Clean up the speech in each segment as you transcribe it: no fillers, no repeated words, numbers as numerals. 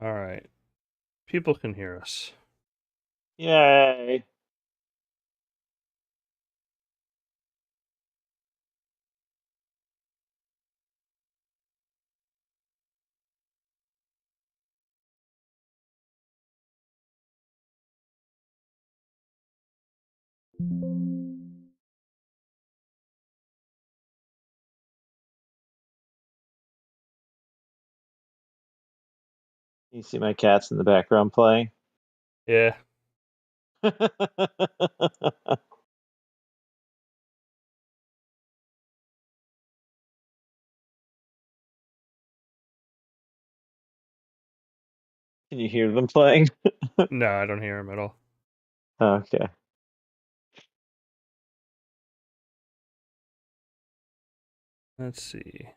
All right. People can hear us. Yay. You see my cats in the background playing? Yeah. Can you hear them playing? No, I don't hear him at all. Okay. Let's see.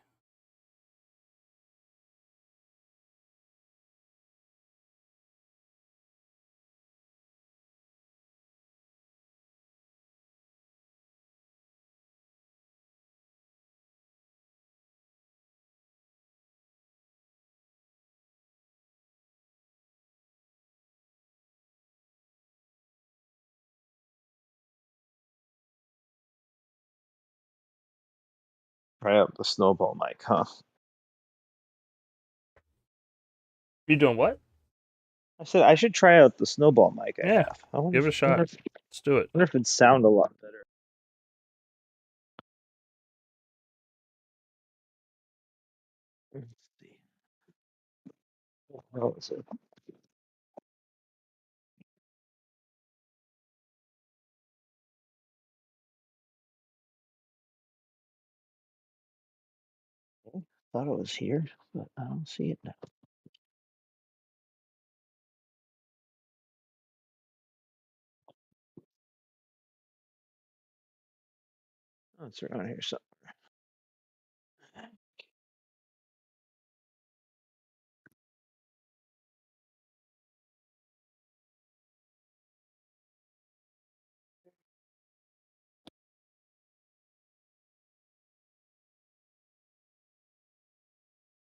Try out the snowball mic, huh? You doing what? I said I should try out the snowball mic I Yeah. have. I wonder Give it a shot. Let's do it. wonder if it'd sound a lot better. Let's see. How is it? Thought it was here, but I don't see it now. Oh, it's around here somewhere.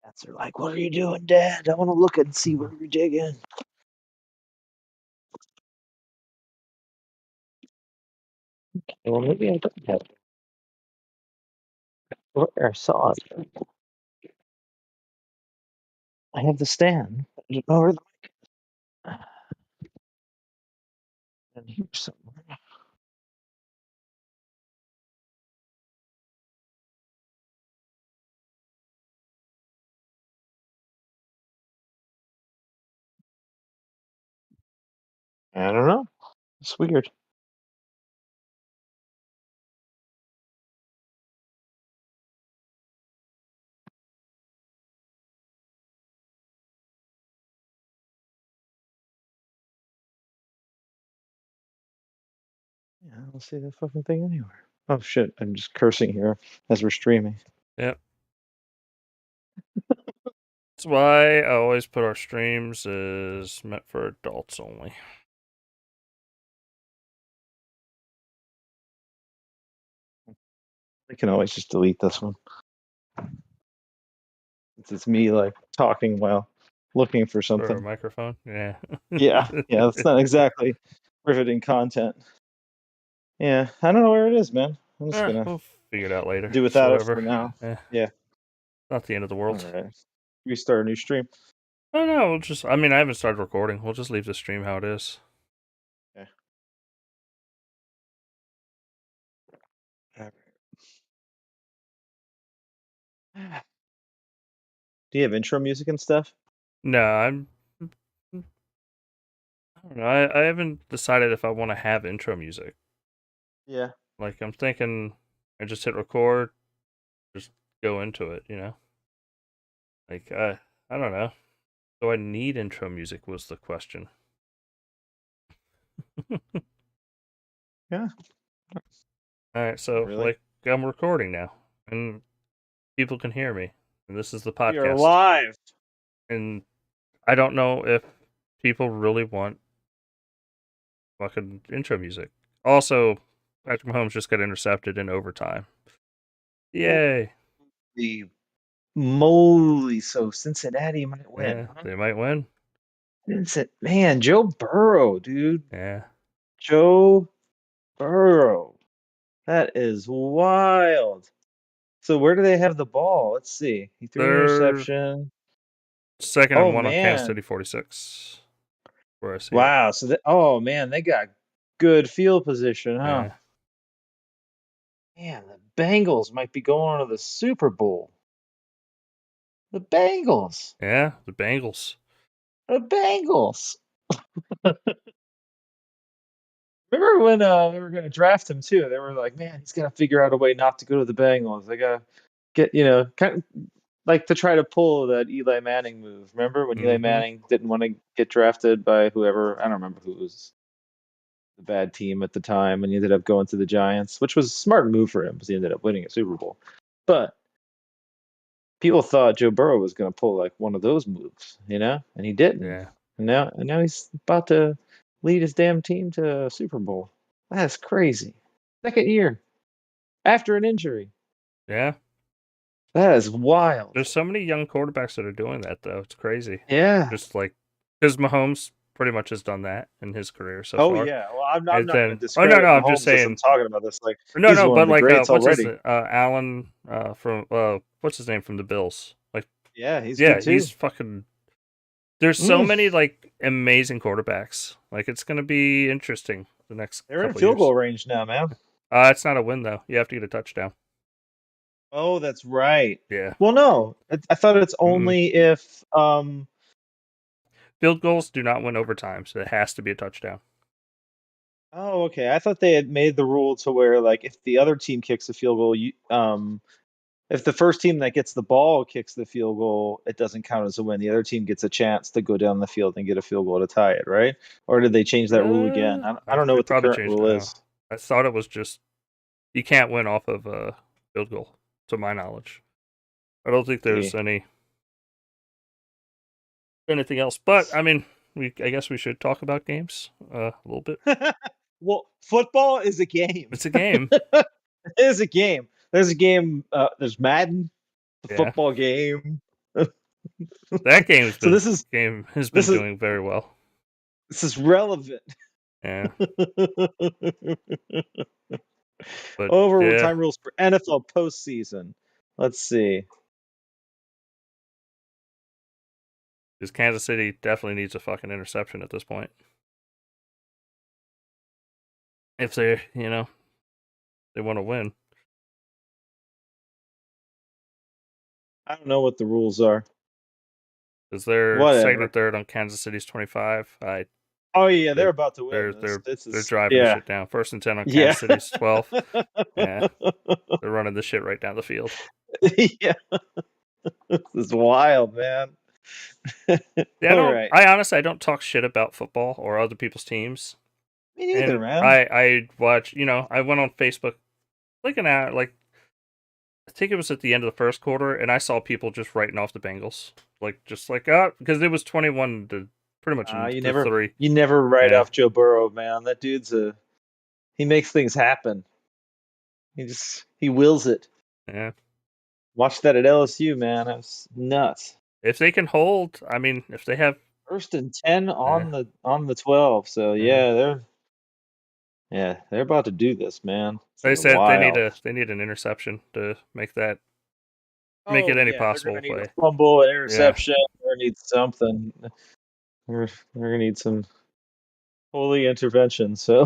Cats are like, "What are you doing, Dad? I want to look and see where you're digging." Well, maybe I don't have it. I saw it. I have the stand. I don't know where the mic is. And here somewhere. I don't know. It's weird. Yeah, I don't see that fucking thing anywhere. Oh shit! I'm just cursing here as we're streaming. Yep. That's why I always put our streams as meant for adults only. I can always just delete this one. It's me like talking while looking for For a something. microphone? Yeah. Yeah, that's not exactly riveting content. Yeah, I don't know where it is, man. I'm just gonna We'll figure it out later. do It's without it whatever. for now. Yeah. Not the end of the All world. right. Restart a new stream. Oh no, we'll just. I mean, I haven't started recording. We'll just leave the stream how it is. Yeah. All right. Do you have intro music and stuff? No, I'm. I don't know. I haven't decided if I want to have intro music. Yeah. Like I'm thinking, I just hit record, just go into it. You know. Like I don't know. Do I need intro music? Was the question. Yeah. All right, so Really? like I'm recording now, and people can hear me, and this is the We are podcast, live. and I don't know if people really want fucking intro music. Also, Patrick Mahomes just got intercepted in overtime. Yay! The moly, so Cincinnati might win, Yeah, huh? they might win. Vincent, man, Joe Burrow, dude. Yeah. Joe Burrow. That is wild. So where do they have the ball? Let's see. He threw an They're interception. second and Oh 1 on Kansas City man. 46, where I see it. Wow. So oh man, they got good field position, huh? Yeah. Man, the Bengals might be going to the Super Bowl. The Bengals. Yeah, the Bengals. The Bengals. Remember when they were going to draft him too? They were like, "Man, he's got to figure out a way not to go to the Bengals. They got to get, kind of like to try to pull that Eli Manning move. Remember when Eli Mm-hmm. Manning didn't want to get drafted by whoever? I don't remember who was the bad team at the time, and he ended up going to the Giants, which was a smart move for him because he ended up winning a Super Bowl. But people thought Joe Burrow was going to pull like one of those moves, and he didn't. Yeah. And now he's about to lead his damn team to a Super Bowl. That's crazy. Second year after an injury. Yeah. That is wild. There's so many young quarterbacks that are doing that, though. It's crazy. Yeah. Just like, because Mahomes pretty much has done that in his career so Oh far. yeah. Well, I'm And not going to then, oh no, discredit no, I'm just Mahomes as I'm saying, talking about this. Like he's no, one of but the like, greats what's his already. Allen from what's his name from the Bills? Like, Yeah, he's yeah, good too. he's fucking. There's so many like amazing quarterbacks. Like, it's gonna be interesting the next They're in couple field years. goal range now, man. It's not a win though. You have to get a touchdown. Oh, that's right. Yeah. Well, no, I thought it's Mm-mm. only if Field goals do not win overtime, so it has to be a touchdown. Oh, okay. I thought they had made the rule to where like if the other team kicks a field goal, if the first team that gets the ball kicks the field goal, it doesn't count as a win. The other team gets a chance to go down the field and get a field goal to tie it, right? Or did they change that rule again? I don't know They what the probably current changed it rule now. is. I thought it was just you can't win off of a field goal, to my knowledge. I don't think there's See. anything else. But I mean, I guess we should talk about games a little bit. Well, football is a game. It's a game. It is a game. There's a game. There's Madden, the Yeah, football game. that So game has been this is doing very well. this is relevant. Yeah, but yeah, Overtime rules for NFL postseason. Let's see. because Kansas City definitely needs a fucking interception at this point. If they want to win. I don't know what the rules are. Because they're second Whatever. and third on Kansas City's 25. Oh yeah, they're They're about to win they're this. they're This they're is driving the yeah. shit down. First and 10 on Yeah. Kansas City's 12. Yeah, they're running the shit right down the field. Yeah. This is wild, man. Yeah, All right. I don't talk shit about football or other people's teams. Me neither, And man. I watch, I went on Facebook like an hour, like I think it was at the end of the first quarter, and I saw people just writing off the Bengals, because it was 21 to pretty much You to never 3. you never write Yeah, off Joe Burrow, man. That dude's he makes things happen. He wills it. yeah. Watch that at LSU, man. That's nuts. If they can hold, I mean, if they have, 1st and 10 yeah, on the 12. So yeah. they're about to do this, man. They They're said wild. they need an interception to make it Oh any yeah, they're gonna possible need a way. fumble, an Yeah, interception. They're gonna need something. They're gonna need some holy intervention. So,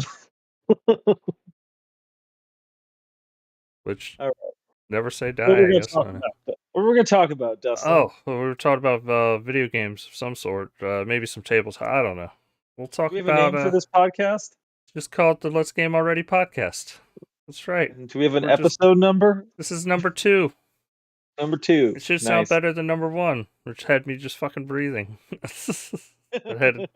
which all right, never say what die, we're I gonna guess. talk about? What we're gonna talk about, Dustin? Oh, well, we were talking about video games of some sort, maybe some tables. I don't know. We'll Do talk we have a about name for this podcast? just call it the Let's Game Already podcast. That's right. And do we have an We're just episode number? This is number 2. Number 2. It should sound Nice. better than number 1, which had me just fucking breathing. Wait,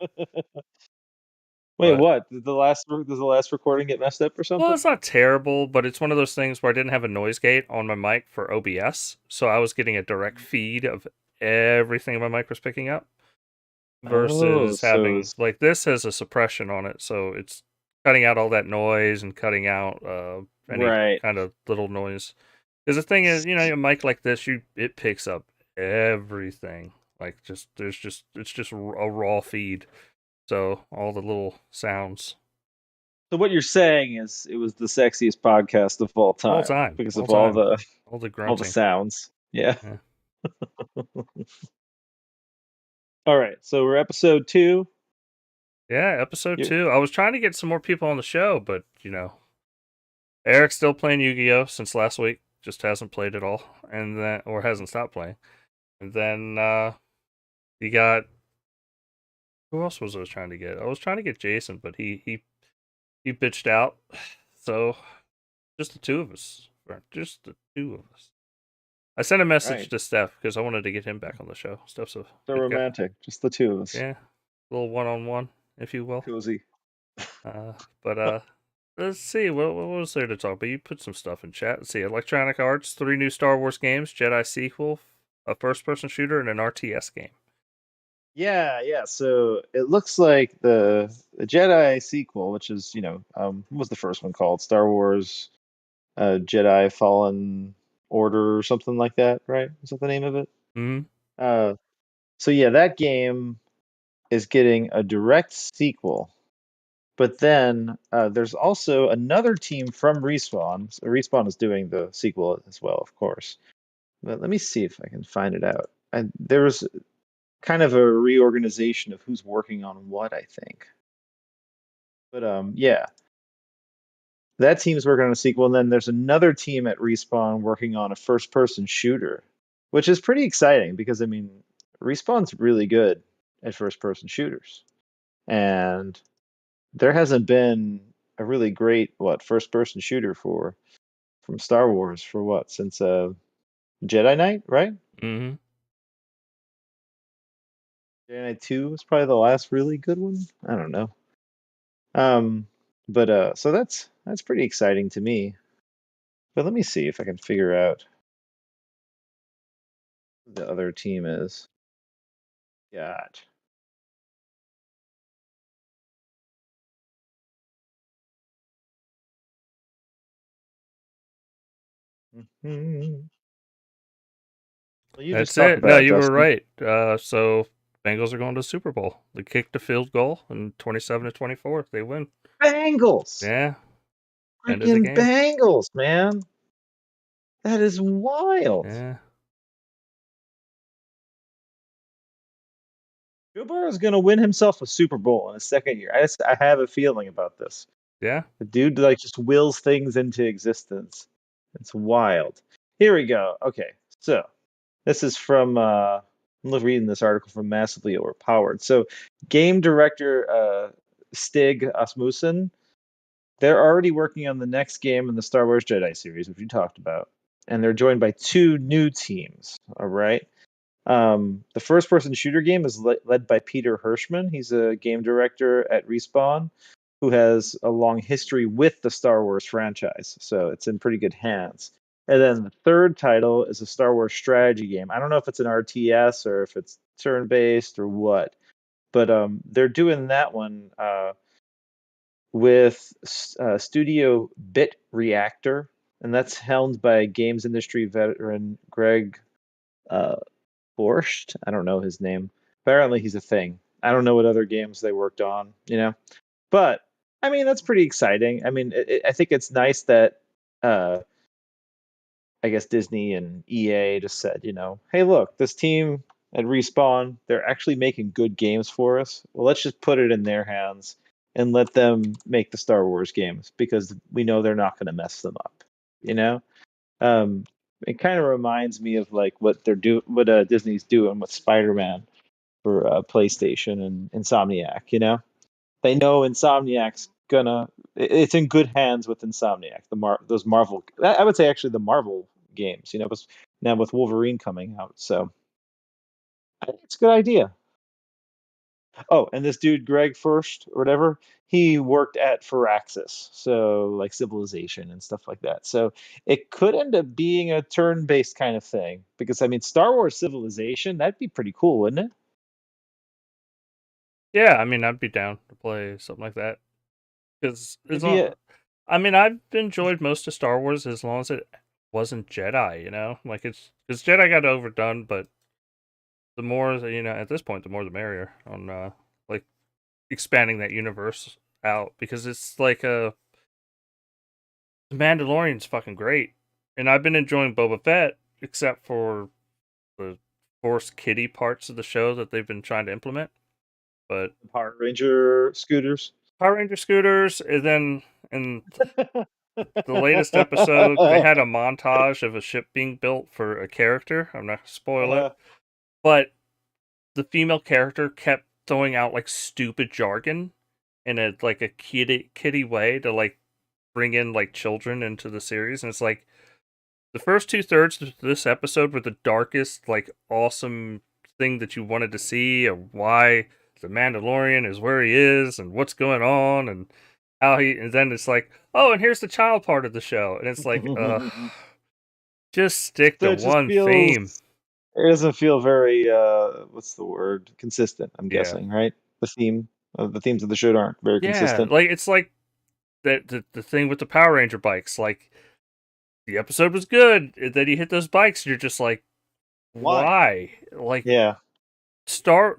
But what? Does the last recording get messed up or well, something? it's not terrible, but it's one of those things where I didn't have a noise gate on my mic for OBS, so I was getting a direct feed of everything my mic was picking up Oh, versus so having like this has a suppression on it, so it's cutting out all that noise and cutting out any right. kind of little noise. Because the thing is, a mic like this, it picks up everything. Like it's just a raw feed. So all the little sounds So what you're saying is it was the sexiest podcast of all time time, because all of all time, the all the all the grunting. sounds. Yeah. Yeah, All right. So we're episode 2. yeah. Episode You 2. I was trying to get some more people on the show, but Eric's still playing Yu-Gi-Oh since last week. Just hasn't played at all, and then or hasn't stopped playing. And then you got who else was I was trying to get? I was trying to get Jason, but he bitched out. So just the two of us. Just the two of us. I sent a message right. to Steph because I wanted to get him back on the show. Steph's a So good guy. romantic. Just the two of us. Yeah, a little one-on-one, if you will. Cozy. But let's see. What was there to talk about? You put some stuff in chat. Let's see. Electronic Arts, 3 new Star Wars games, Jedi sequel, a first-person shooter, and an RTS game. Yeah. So it looks like the Jedi sequel, which is, what was the first one called? Star Wars Jedi Fallen Order or something like that, right? Is that the name of it? Hmm. Uh, so yeah, that game is getting a direct sequel. But then there's also another team from Respawn. So Respawn is doing the sequel as well, of course. But let me see if I can find it out. There was kind of a reorganization of who's working on what, I think. But yeah, that team's working on a sequel, and then there's another team at Respawn working on a first-person shooter, which is pretty exciting because I mean, Respawn's really good at first-person shooters, and there hasn't been a really great first-person shooter for from Star Wars for what since Jedi Knight, right? Hmm. Jedi Knight 2 was probably the last really good one. I don't know. Um, but so that's pretty exciting to me. But let me see if I can figure out who the other team is. God. Mhm. Well, you just That's talk it. about No, it, you were Dustin. right. So Bengals are going to the Super Bowl. They kicked a field goal and 27-24. They win. Bengals! Yeah, end of the Freaking game. Bengals, man. That is wild. Yeah, Joe Burrow's going to win himself a Super Bowl in his second year. I have a feeling about this. yeah. The dude like just wills things into existence. It's wild. Here we go. Okay, so this is from I'm reading this article from Massively Overpowered. So game director Stig Asmussen, they're already working on the next game in the Star Wars Jedi series, which we talked about, and they're joined by 2 new teams. All right. The first person shooter game is led by Peter Hirschman. He's a game director at Respawn who has a long history with the Star Wars franchise. So it's in pretty good hands. And then the third title is a Star Wars strategy game. I don't know if it's an RTS or if it's turn based or what, but they're doing that one with Studio Bit Reactor, and that's helmed by games industry veteran Greg uh, Borscht. I don't know his name. Apparently, he's a thing. I don't know what other games they worked on. But I mean, that's pretty exciting. I mean, I think it's nice that uh, I guess Disney and EA just said, hey, look, this team at Respawn, they're actually making good games for us. Well, let's just put it in their hands and let them make the Star Wars games because we know they're not going to mess them up. You know, um, it kind of reminds me of like what Disney's doing with Spider-Man for PlayStation and Insomniac. They know Insomniac's gonna. It's in good hands with Insomniac. Those Marvel. I would say actually the Marvel games. Now with Wolverine coming out, so I think it's a good idea. Oh, and this dude Greg First or whatever, he worked at Firaxis, so like Civilization and stuff like that. So it could end up being a turn-based kind of thing because I mean, Star Wars Civilization, that'd be pretty cool, wouldn't it? Yeah, I mean, I'd be down to play something like that because It'd as be a long, I mean, I've enjoyed most of Star Wars as long as it wasn't Jedi. Like it's because Jedi got overdone, but the more at this point, the more the merrier on like expanding that universe out, because it's like the Mandalorian's fucking great, and I've been enjoying Boba Fett, except for the forced kitty parts of the show that they've been trying to implement. But Power Ranger scooters. Power Ranger scooters, and then in the latest episode, they had a montage of a ship being built for a character. I'm not gonna spoil it, but the female character kept throwing out like stupid jargon in a like a kitty way to like bring in like children into the series, and it's like the first 2/3 of this episode were the darkest, like awesome thing that you wanted to see, of why the Mandalorian is where he is and what's going on and how he, and then it's like, oh, and here's the child part of the show, and it's like, just stick So to it just one feels, theme. it doesn't feel very what's the word? Consistent, I'm Yeah, guessing, right? The themes of the show aren't very yeah, consistent. like it's like that the thing with the Power Ranger bikes, like the episode was good, and then you hit those bikes, and you're just like, Why? why? Like Yeah. Star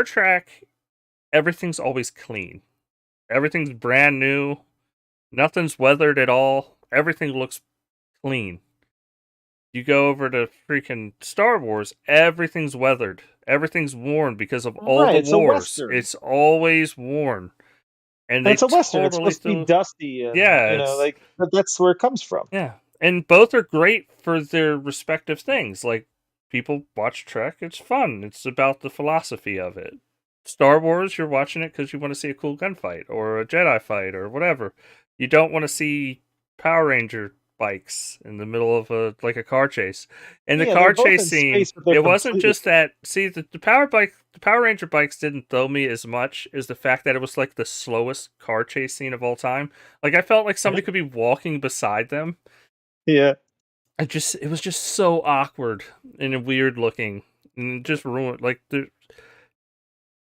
Trek, everything's always clean. Everything's brand new. Nothing's weathered at all. Everything looks clean. You go over to freaking Star Wars, everything's weathered. Everything's worn because of all Right, the it's a wars. Western. It's always worn. And And they it's a Western. It's totally supposed to be threw. dusty and Yeah, it's. like but that's where it comes from. Yeah. And both are great for their respective things. Like, people watch Trek, it's fun. It's about the philosophy of it. Star Wars, you're watching it because you want to see a cool gunfight or a Jedi fight or whatever. You don't want to see Power Ranger bikes in the middle of a car chase. And the Yeah, they're car both chase in scene, space, but they're it wasn't completely just that. See, the Power Ranger bikes didn't throw me as much as the fact that it was like the slowest car chase scene of all time. Like, I felt like somebody could be walking beside them. yeah. It was just so awkward and weird looking, and it just ruined. Like,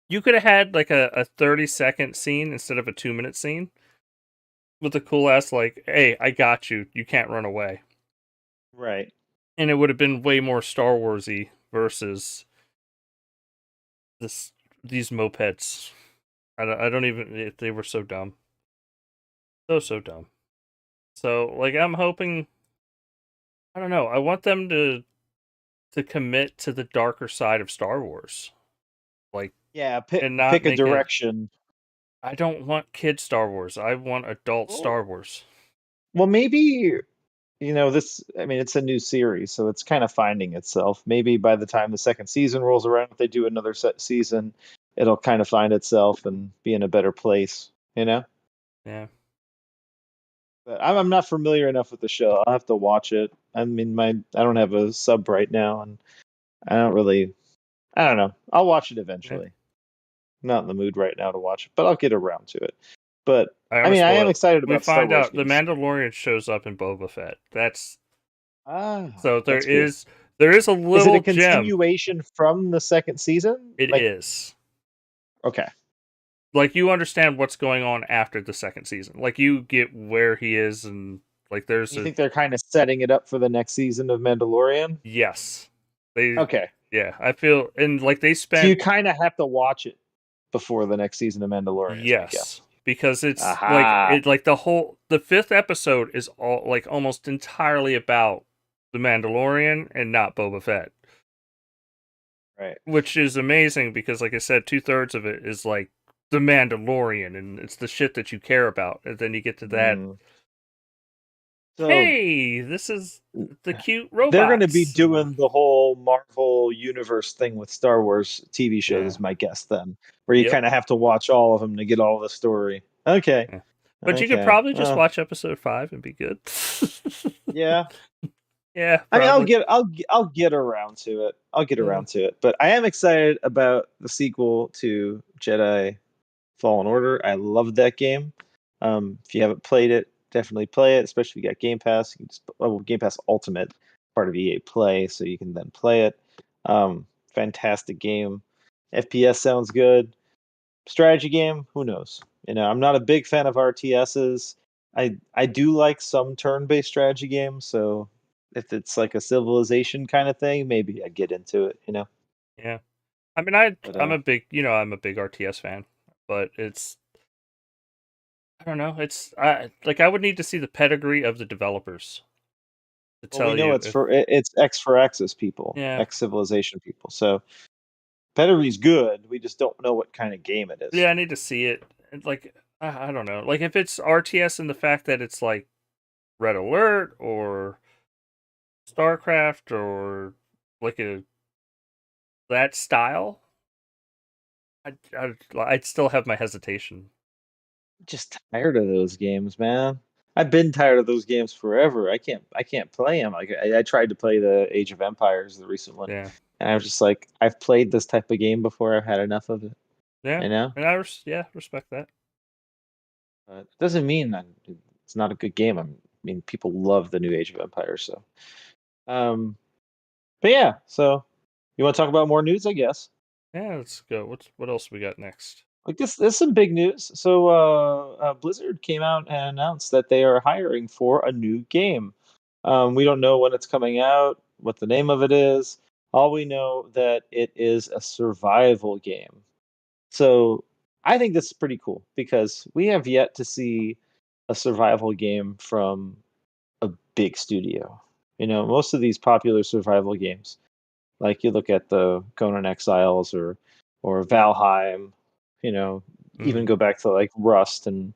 you could have had like a 30-second scene instead of a 2-minute scene with a cool ass like, "Hey, I got you. You can't run away," Right. and it would have been way more Star Warsy versus this these mopeds. I don't even. They were so dumb, so dumb. So like, I'm hoping. I don't know. I want them to commit to the darker side of Star Wars, like, Yeah, and not pick a make it. direction. I don't want kid Star Wars. I want adult Well, Star Wars. well, maybe this. I mean, it's a new series, so it's kind of finding itself. Maybe by the time the second season rolls around, if they do another season, it'll kind of find itself and be in a better place. You know. Yeah. But I'm not familiar enough with the show. I'll have to watch it. I mean, I don't have a sub right now, and I don't really. I don't know. I'll watch it Yeah. eventually. I'm not in the mood right now to watch it, but I'll get around to it. But I I almost mean, I am spoiled. excited We about Star find Wars out the games. Mandalorian shows up in Boba Fett. That's Ah, so that's cool. there is a Is it a little gem. continuation from the second season? It Like, is. okay. Like, you understand what's going on after the second season. Like, you get where he is, and like there's You a think they're kind of setting it up for the next season of Mandalorian? yes. They Okay. yeah, I feel, and like they So you spent kind of have to watch it before the next season of Mandalorian is my yes, guess. because it's Aha. like the fifth episode is all like almost entirely about the Mandalorian and not Boba Fett. Right. Which is amazing because, like I said, 2/3 of it is like the Mandalorian, and it's the shit that you care about. And then you get to that. Mm. So Hey, this is the cute they're going to be robots. doing the whole Marvel universe thing with Star Wars TV shows, Yeah. is my guess then, where you Yep. kind of have to watch all of them to get all the story. Okay. Yeah. But you could Okay. probably just watch episode 5 and be good. Yeah. Yeah, I mean, probably. I'll get around to it. I'll get Yeah. around to it. But I am excited about the sequel to Jedi Fallen Order. I love that game. If you haven't played it, definitely play it. Especially if you got Game Pass. You can just, Game Pass Ultimate, part of EA Play, so you can then play it. Fantastic game. FPS sounds good. Strategy game, who knows? I'm not a big fan of RTSs. I do like some turn-based strategy games, so if it's like a civilization kind of thing, maybe I'd get into it. Yeah. I mean, I But I'm a big I'm a big RTS fan, but I don't know. I would need to see the pedigree of the developers to well, we tell know you it's if it's X for X's people, yeah X civilization people. So pedigree's good. We just don't know what kind of game it is. yeah I need to see it. I don't know. Like if it's RTS and the fact that it's like Red Alert or StarCraft or like a that style, I'd still have my hesitation. Just tired of those games, man. I've been tired of those games forever. I can't play them. Like I tried to play the Age of Empires, the recent one, Yeah, and I was just like, I've played this type of game before. I've had enough of it. yeah, You know, and yeah respect that. but it doesn't mean that it's not a good game. I mean, people love the new Age of Empires. So, um, but yeah. So, you want to talk about more news? I guess. Yeah, let's go. What else we got next? Like this is some big news. So Blizzard came out and announced that they are hiring for a new game. We don't know when it's coming out, what the name of it is. All we know that it is a survival game. So I think this is pretty cool because we have yet to see a survival game from a big studio. Most of these popular survival games, like you look at the Conan Exiles or Valheim, even Mm. go back to like Rust and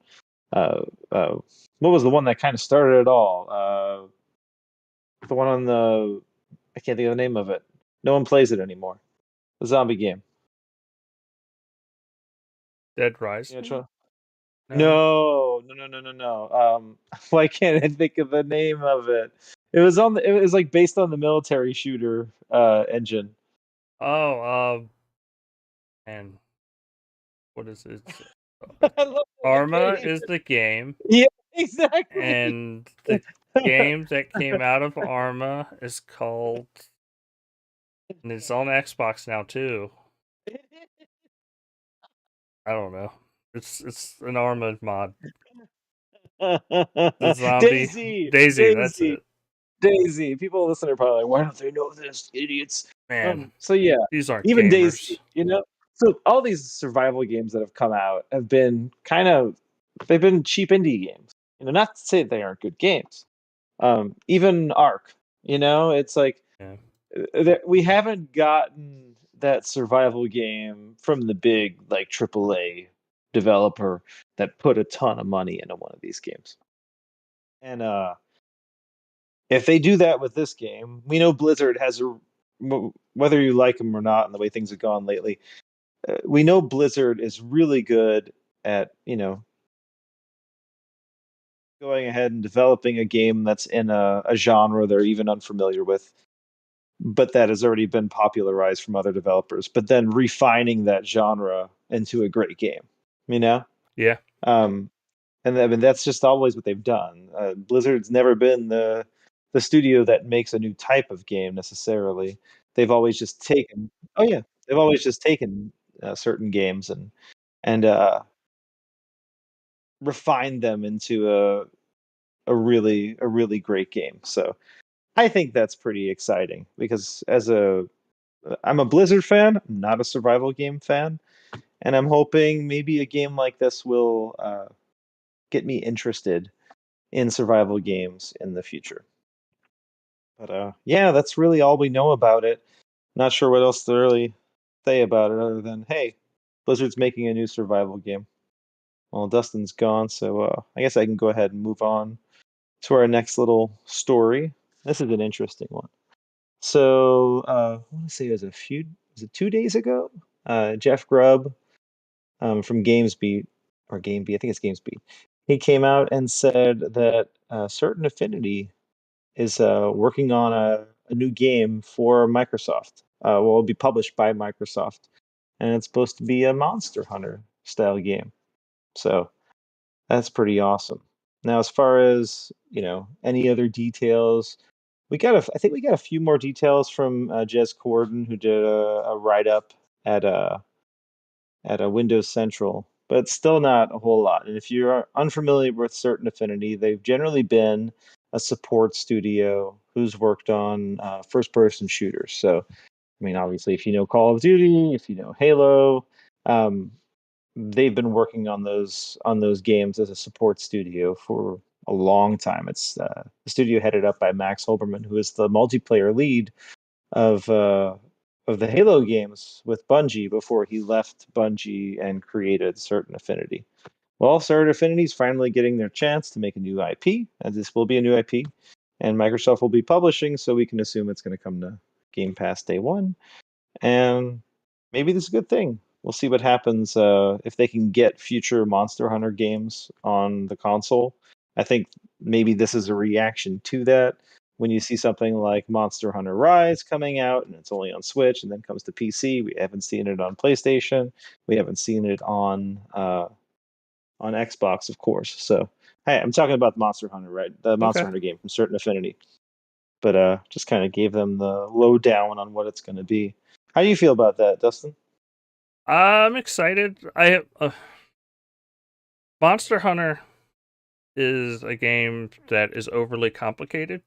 uh, uh, what was the one that kind of started it all? The one on the I can't think of the name of it. No one plays it anymore. The zombie game. Dead You know, Rising? No. no, no, no, no, no, no. Why can't I think of the name of it? It was like based on the military shooter engine. Oh, and what is it? I love it. I can't Arma even. is the game, Yeah, exactly. and the game that came out of Arma is called, and it's on Xbox now too. I don't know. It's an Arma mod. The zombie Daisy, Daisy. That's Daisy, it. Daisy. People listening are probably like, why don't they know this, idiots? Man, So yeah, these aren't even gamers. Daisy, So all these survival games that have come out have been they've been cheap indie games. Not to say they aren't good games. Even Ark, it's like Yeah. we haven't gotten that survival game from the big like AAA developer that put a ton of money into one of these games. And if they do that with this game, we know Blizzard has whether you like them or not, and the way things have gone lately, we know Blizzard is really good at going ahead and developing a game that's in a genre they're even unfamiliar with, but that has already been popularized from other developers, but then refining that genre into a great game, you know? Yeah. Um, and I mean, that's just always what they've done. Blizzard's never been the studio that makes a new type of game necessarily. They've always just taken, oh yeah, they've always just taken certain games and refined them into a really great game. So I think that's pretty exciting because I'm a Blizzard fan, not a survival game fan, and I'm hoping maybe a game like this will get me interested in survival games in the future. But yeah, that's really all we know about it. Not sure what else to really say about it other than hey, Blizzard's making a new survival game. Well, Dustin's gone, so I guess I can go ahead and move on to our next little story. This is an interesting one. So I want to say was it 2 days ago? Jeff Grubb from GamesBeat or GameBeat, I think it's GamesBeat. He came out and said that Certain Affinity is working on a new game for Microsoft. Well, it'll be published by Microsoft, and it's supposed to be a Monster Hunter style game. So that's pretty awesome. Now, as far as any other details, I think we got a few more details from Jez Corden, who did a write up at a Windows Central, but it's still not a whole lot. And if you're unfamiliar with Certain Affinity, they've generally been a support studio who's worked on first person shooters. So I mean, obviously, if you know Call of Duty, if you know Halo, um, they've been working on those games as a support studio for a long time. It's the studio headed up by Max Hoberman, who is the multiplayer lead of uh, of the Halo games with Bungie before he left Bungie and created Certain Affinity. Well, Certain Affinity is finally getting their chance to make a new IP, and this will be a new IP, and Microsoft will be publishing, so we can assume it's going to come to Game Pass day one. And maybe this is a good thing. We'll see what happens if they can get future Monster Hunter games on the console. I think maybe this is a reaction to that. When you see something like Monster Hunter Rise coming out and it's only on Switch and then comes to PC, we haven't seen it on PlayStation. We haven't seen it on Xbox, of course. So, hey, I'm talking about Monster Hunter, right? The Monster Okay. Hunter game from Certain Affinity, but just kind of gave them the lowdown on what it's going to be. How do you feel about that, Dustin? I'm excited. I Monster Hunter is a game that is overly complicated,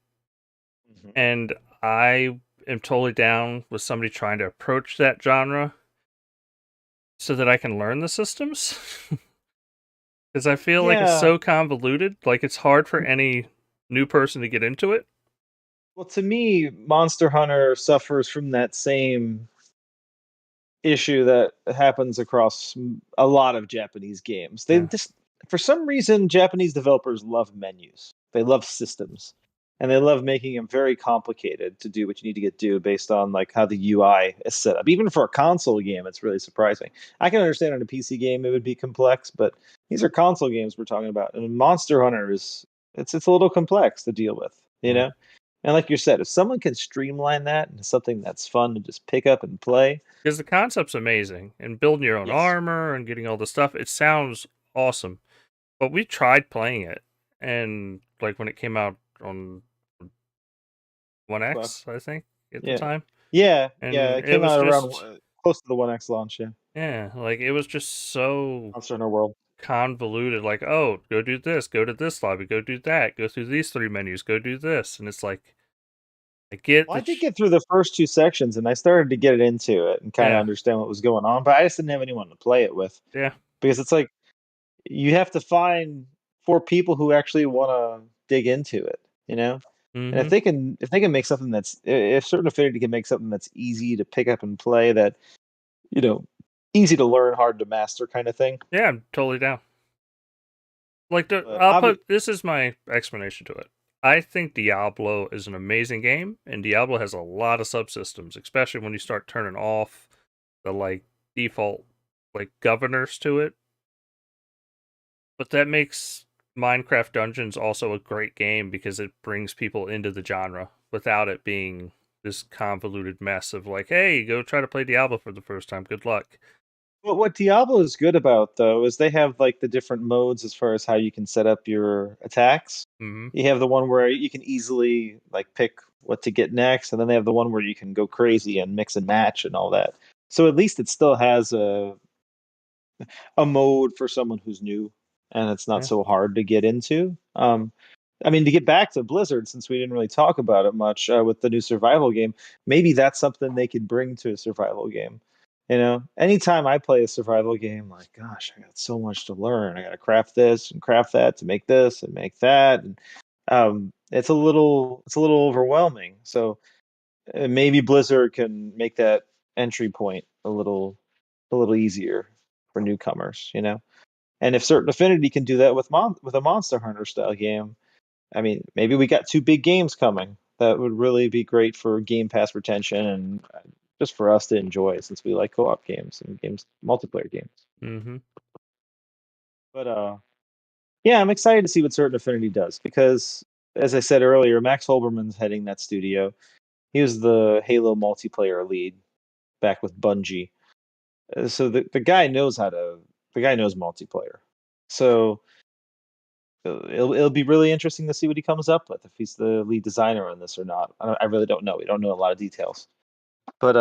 Mhm. and I am totally down with somebody trying to approach that genre so that I can learn the systems. Because I feel like it's Yeah. so convoluted, like it's hard for any new person to get into it. Well, to me, Monster Hunter suffers from that same issue that happens across a lot of Japanese games. They Yeah. just, for some reason, Japanese developers love menus. They love systems, and they love making them very complicated to do what you need to get do based on like how the UI is set up. Even for a console game, it's really surprising. I can understand on a PC game it would be complex, but these are console games we're talking about, and Monster Hunter is it's a little complex to deal with, you Yeah. know. And like you said, if someone can streamline that into something that's fun to just pick up and play. Because the concept's amazing, and building your own Yes. armor and getting all the stuff, it sounds awesome. But we tried playing it, and like when it came out on One Xbox. X, I think at the Yeah. time, Yeah. and It it came was out around just close to the One X launch. Yeah. yeah, like it was just so Monster Hunter World. convoluted. Like, oh, go do this, go to this lobby, go do that, go through these three menus, go do this, and it's like I get Well, I the did get through the first two sections, and I started to get into it and kind of yeah, understand what was going on, but I just didn't have anyone to play it with yeah, because it's like you have to find four people who actually want to dig into it, you know. And mm-hmm, if they can make something that's if Certain Affinity can make something that's easy to pick up and play, that you know, easy to learn, hard to master kind of thing. yeah, I'm totally down. Like But I'll put this is my explanation to it. I think Diablo is an amazing game, and Diablo has a lot of subsystems, especially when you start turning off the like default like governors to it. But that makes Minecraft Dungeons also a great game because it brings people into the genre without it being this convoluted mess of like, hey, go try to play Diablo for the first time. Good luck. what Diablo is good about though is they have like the different modes as far as how you can set up your attacks. Mm-hmm. You have the one where you can easily like pick what to get next, and then they have the one where you can go crazy and mix and match and all that. So at least it still has a mode for someone who's new, and it's not Yeah. so hard to get into. I mean, to get back to Blizzard, since we didn't really talk about it much with the new survival game, maybe that's something they could bring to a survival game. You know, anytime I play a survival game, like, gosh, I got so much to learn. I got to craft this and craft that to make this and make that, and it's a little overwhelming. So maybe Blizzard can make that entry point a little easier for newcomers. You know, and if Certain Affinity can do that with with a Monster Hunter style game, I mean, maybe we got two big games coming that would really be great for Game Pass retention and just for us to enjoy since we like co-op games and games multiplayer games. Mm-hmm. But yeah, I'm excited to see what Certain Affinity does because as I said earlier, Max Holberman's heading that studio. He was the Halo multiplayer lead back with Bungie. So the guy knows the guy knows multiplayer. So it'll be really interesting to see what he comes up with if he's the lead designer on this or not. I really don't know. We don't know a lot of details. But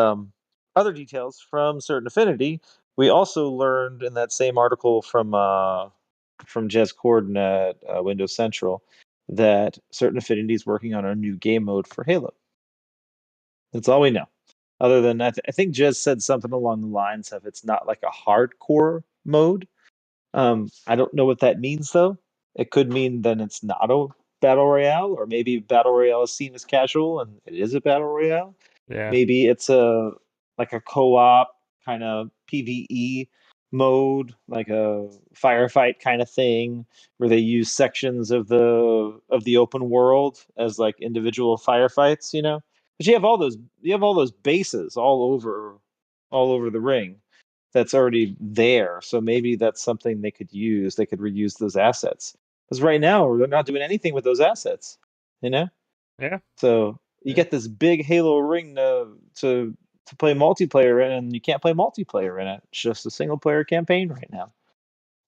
other details from Certain Affinity, we also learned in that same article from Jez Corden at Windows Central that Certain Affinity is working on a new game mode for Halo. That's all we know. Other than I think Jez said something along the lines of it's not like a hardcore mode. I don't know what that means though. It could mean then it's not a battle royale, or maybe battle royale is seen as casual and it is a battle royale. Yeah, Maybe it's a like a co-op kind of PvE mode, like a firefight kind of thing, where they use sections of the open world as like individual firefights, you know? But you have all those bases all over the ring that's already there. So maybe that's something they could use. They could reuse those assets. Because right now they're not doing anything with those assets, you know? yeah, So you yeah, get this big Halo ring to play multiplayer in, and you can't play multiplayer in it. It's just a single player campaign right now.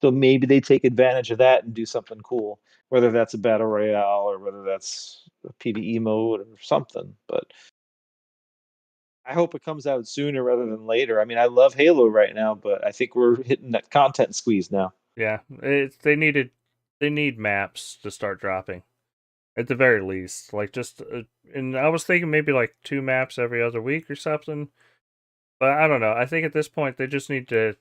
So maybe they take advantage of that and do something cool, whether that's a battle royale or whether that's a PvE mode or something. But I hope it comes out sooner rather than later. I mean, I love Halo right now, but I think we're hitting that content squeeze now. yeah. They need maps to start dropping at the very least. Like just, and I was thinking maybe like 2 maps every other week or something. But I don't know. I think at this point they just need to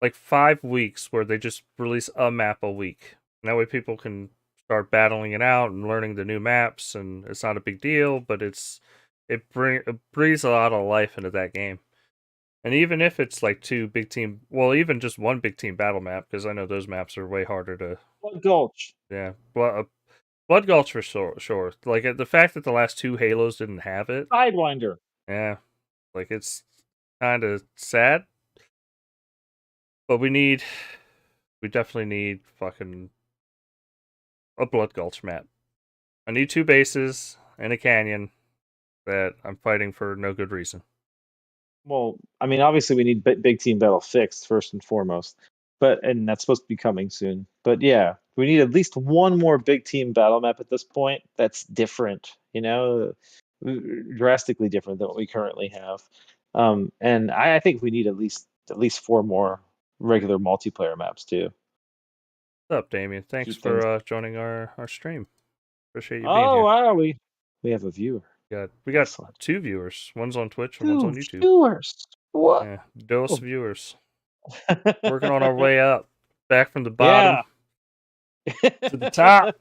like 5 weeks where they just release a map a week. And that way people can start battling it out and learning the new maps, and it's not a big deal, but it breathes a lot of life into that game. And even if it's like two big team, well, even just one big team battle map, because I know those maps are way harder to, Blood Gulch, yeah. Blood Gulch for sure, sure. Like the fact that the last two Halos didn't have it, Sidewinder. yeah, like it's kind of sad. But we definitely need fucking a Blood Gulch map. I need 2 bases and a canyon that I'm fighting for no good reason. Well, I mean, obviously we need big team battle fixed first and foremost, but and that's supposed to be coming soon. But yeah, we need at least one more big team battle map at this point that's different, you know, drastically different than what we currently have. And I think we need at least four more regular multiplayer maps too. What's up, Damien? Thanks Keep things. for joining our stream. Appreciate you being Oh here. wow, we have a viewer. We got Excellent. 2 viewers. One's on Twitch and one's Two on YouTube. viewers. What? Yeah, dos viewers. Working on our way up, back from the bottom Yeah. to the top.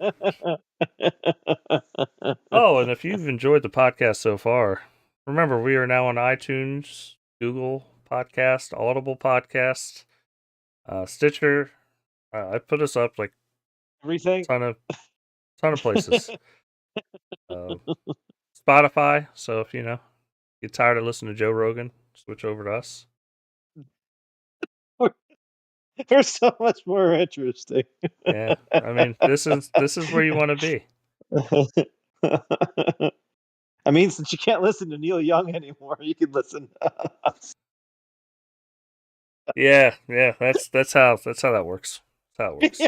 Oh, and if you've enjoyed the podcast so far, remember we are now on iTunes, Google Podcast, Audible Podcast, Stitcher. I put us up like Everything. ton of ton of places. Uh, Spotify. So if get tired of listening to Joe Rogan, switch over to us. We're so much more interesting. Yeah, I mean this is where you want to be. I mean, since you can't listen to Neil Young anymore, you can listen. Yeah, yeah. That's how that works. That's how it works. Yeah.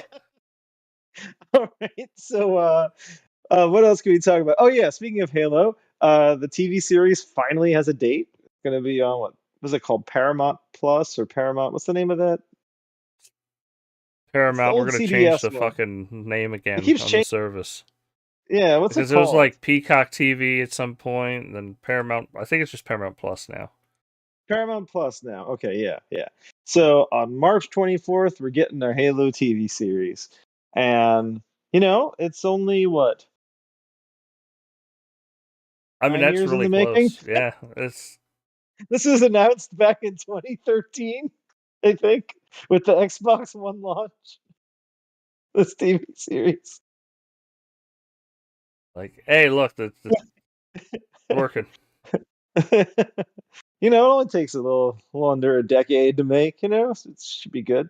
All right. So, what else can we talk about? Oh yeah, speaking of Halo, the TV series finally has a date. It's gonna be on what was it called? Paramount Plus or Paramount? What's the name of that? It's the Paramount. We're old gonna change CBS the one. fucking name It again keeps on the changing. service Yeah, what's it because it was called? like Peacock TV at some point, and then Paramount. I think it's just Paramount Plus now. Paramount Plus now. Okay, yeah, yeah. So on March 24th, we're getting our Halo TV series. And, it's only what, I mean, 9 that's years in really the making? close. Yeah, it's This was announced back in 2013, I think, with the Xbox One launch. This TV series. like, hey, look, the working. It only takes a little under a decade to make, so it should be good.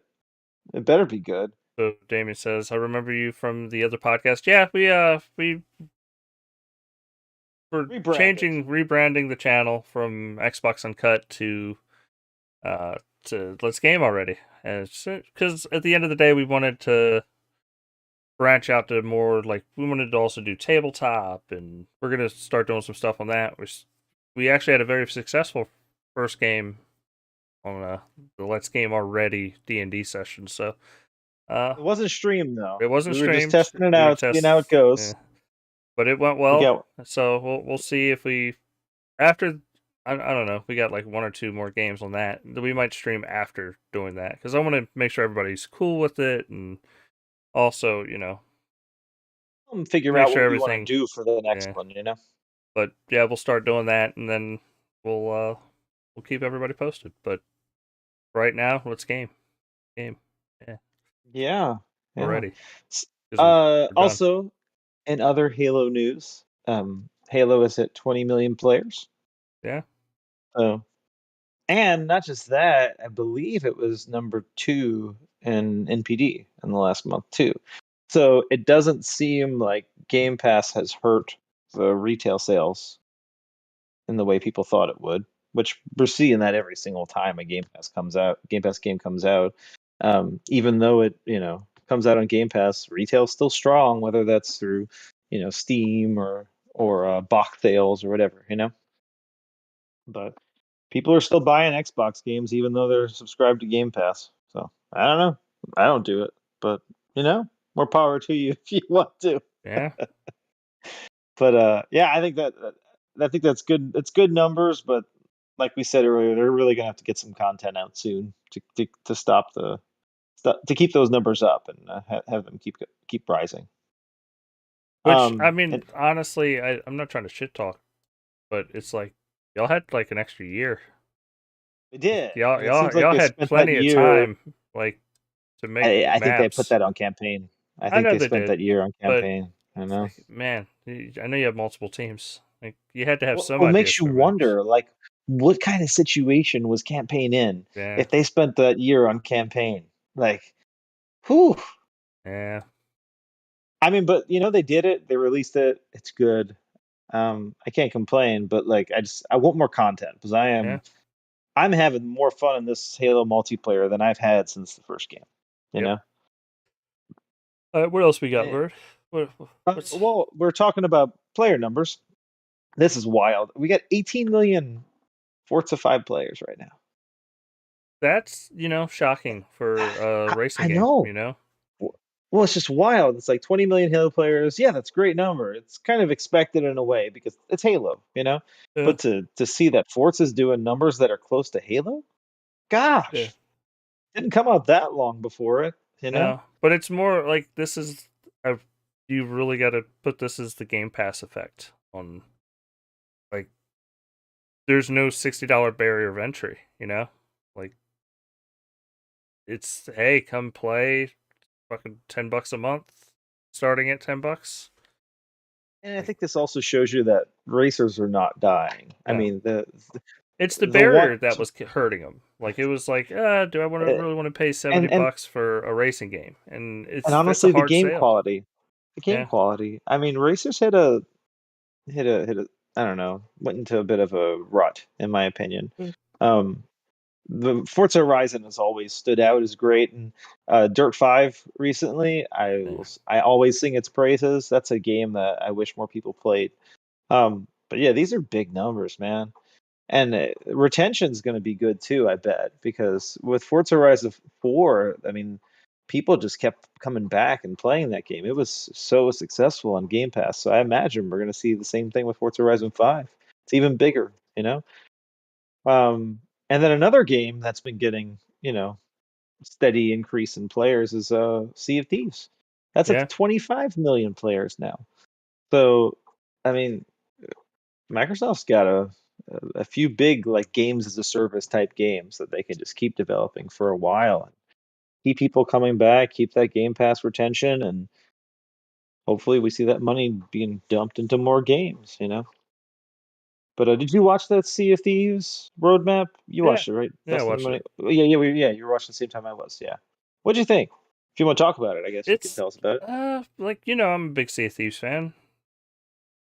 It better be good. So Damien says, "I remember you from the other podcast." Yeah, we were Rebranded. rebranding the channel from Xbox Uncut uh to Let's Game already, and because at the end of the day, we wanted to branch out to more like we wanted to also do tabletop, and we're gonna start doing some stuff on that. We actually had a very successful first game on the Let's Game already D&D session, so uh It wasn't streamed, though. it wasn't We were just streamed. testing it We were out, seeing how it goes. yeah, but it went We well. got So we'll see if we after I don't know. We got like 1 or 2 more games on that. We might stream after doing that because I want to make sure everybody's cool with it, and also, Figure make out sure what we want to everything. do for the next Yeah, one, you know? but yeah, we'll start doing that, and then we'll keep everybody posted. But right now, let's game. Yeah, Yeah, we're yeah. ready because we're done. Also, in other Halo news, Halo is at 20 million players. Yeah, So, and not just that, I believe it was number 2 in NPD in the last month too. So it doesn't seem like Game Pass has hurt the retail sales in the way people thought it would, which we're seeing that every single time a Game Pass game comes out. Even though it, comes out on Game Pass, retail's still strong, whether that's through, Steam or box sales or whatever, But people are still buying Xbox games even though they're subscribed to Game Pass. So I don't know. I don't do it, but more power to you if you want to. yeah, But yeah, I think that's good. It's good numbers, but like we said earlier, they're really gonna have to get some content out soon to to keep those numbers up and have them keep rising. which I And mean, honestly, I'm not trying to shit talk, but it's like y'all had like an extra year. they did, Y'all and it y'all seems like y'all they had spent that plenty of year. time like to make I think they put maps. that on campaign. I I think know they they spent did, that year on but campaign. I it's know. like, man, I know you have multiple teams. Like you had to have some What ideas makes you for maps. wonder, like, what kind of situation was campaign in Yeah, if they spent that year on campaign? Like, whew. yeah, I mean, but they did it. They released it. It's good. I can't complain, but like, I want more content because yeah. I'm having more fun in this Halo multiplayer than I've had since the first game. You Yep. know. What else we got, Eh, Bird? What's well, we're talking about player numbers. This is wild. We got 18 million Forza 5 players right now. that's shocking for a I racing game. know. Well, it's just wild. It's like 20 million Halo players. Yeah, that's a great number. It's kind of expected in a way because it's Halo. Yeah, But to see that Forza's doing numbers that are close to Halo, yeah. gosh, didn't come out that long before it, you know? No, but it's more like this is. I've, you really got to put this as the Game Pass effect on. Like, there's no $60 barrier of entry. Like it's hey, come play, fucking $10 a month, starting at $10. And I Like, think this also shows you that racers are not dying. I no, mean, it's the the one barrier that was hurting them. Like it was like, do I want to uh, really want to pay 70 and bucks for a racing game? And it's a honestly, the hard game sale. quality, the game Yeah, quality. I mean, racers hit a I don't know, went into a bit of a rut, in my opinion. mm, Um, the Forza Horizon has always stood out as great, and Dirt 5 recently, yeah, I always sing its praises. That's a game that I wish more people played. But yeah, these are big numbers, man. And retention's going to be good too, I bet, because with Forza Horizon 4, I mean, people just kept coming back and playing that game. It was so successful on Game Pass. So I imagine we're going to see the same thing with Forza Horizon 5. It's even bigger. And then another game that's been getting, steady increase in players is Sea of Thieves. That's up to yeah, 25 million players now. So, I mean, Microsoft's got a few big like games as a service type games that they can just keep developing for a while and keep people coming back, keep that Game Pass retention, and hopefully we see that money being dumped into more games. But did you watch that Sea of Thieves roadmap? You yeah, watched it, right? yeah. Dustin, Watch it. yeah, you were watching the same time I was. Yeah. What'd you think? If you want to talk about it, I guess you can It's tell us about it. like I'm a big Sea of Thieves fan.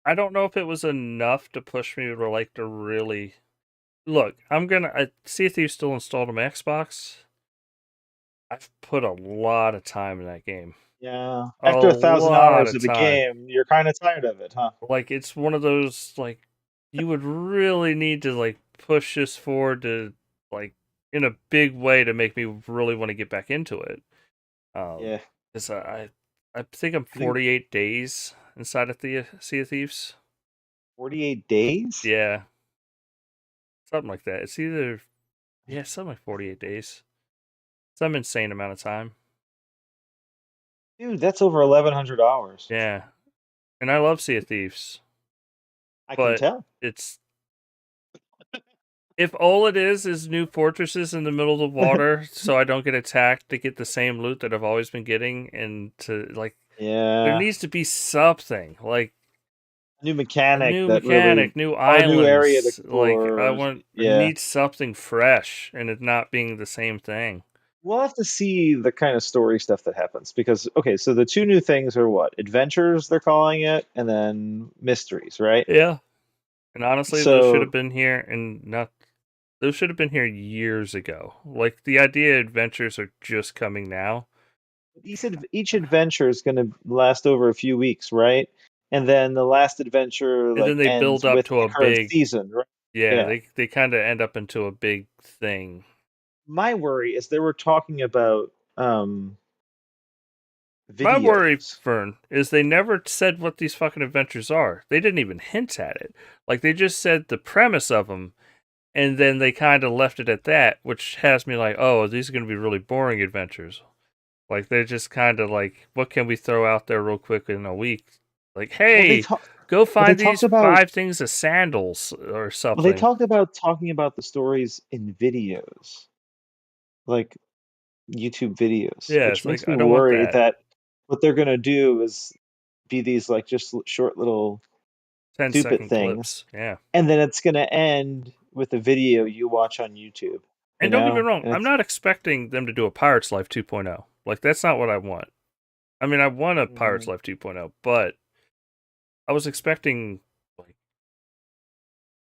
I don't know if it was enough to push me to like to really look. Sea of Thieves still installed on my Xbox. I've put a lot of time in that game. Yeah. A After 1,000 lot hours of of the time. game, you're kind of tired of it, huh? Like it's one of those like you would really need to like push this forward to like in a big way to make me really want to get back into it. Um, Yeah. 'Cause I think I'm I think 48 days inside of the Sea of Thieves. 48 days? Yeah, something like that. It's either something like 48 days, some insane amount of time. Dude, that's over 1,100 hours. Yeah, and I love Sea of Thieves, I can but tell. it's if all it is new fortresses in the middle of the water, so I don't get attacked to get the same loot that I've always been getting, and to like there Yeah. needs to be something like New a mechanic new that really, mechanic, new or a new area to islands. Like explore. I Yeah. need something fresh, and it not being the same thing. We'll have to see the kind of story stuff that happens because, okay, so the two new things are what? Adventures, they're calling it, and then mysteries, right? Yeah, and honestly, those should have So been here, and not those should have been here years ago. Like the idea adventures are just coming now. each adventure is going to last over a few weeks, right? And then the last adventure And then like they build ends up with to the a current big season, right? yeah, Yeah. they kind of end up into a big thing. My worry is they were talking about My worry, videos. Fern, is they never said what these fucking adventures are. They didn't even hint at it. Like they just said the premise of them, and then they kind of left it at that, which has me like, oh, these are going to be really boring adventures. Like they're just kind of like, what can we throw out there real quick in a week? Like, Well, hey, go they find talked these about 5 things of sandals or well, they something. talked about talking about the stories in videos, like YouTube videos, Yeah, which it's like makes me I don't want worry that. that what they're gonna do is be these like just short little 10 stupid second things, clips. Yeah. and then it's gonna end with a video you watch on YouTube, And don't get me wrong, and I'm it's not expecting them to do a Pirate's Life 2.0. Like that's not what I want. I mean, I want a Pirate's mm, Life 2.0, but I was expecting like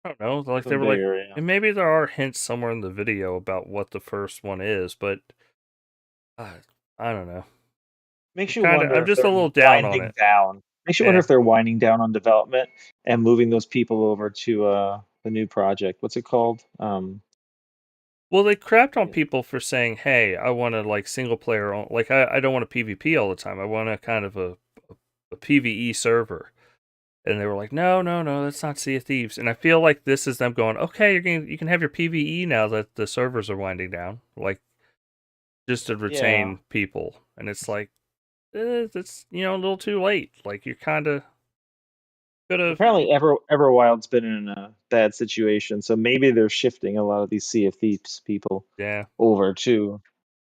I don't know, like they something were like bigger, yeah. and maybe there are hints somewhere in the video about what the first one is, but uh, I don't know. Makes you wonder I'm if just a they're little down on winding it. down. Makes you wonder Yeah. if they're winding down on development and moving those people over to the new project. What's it called? Well, they crapped on Yeah. people for saying, "Hey, I want to like single player, like I don't want a PvP all the time. I want a kind of a PvE server." And they were like, "No, no, no, that's not Sea of Thieves." And I feel like this is them going, "Okay, you can have your PvE now that the servers are winding down, like just to Yeah. retain people." And it's like, it's a little too late. Like you kind of could have, Apparently, Everwild's been in a bad situation, so maybe they're shifting a lot of these Sea of Thieves people yeah, over to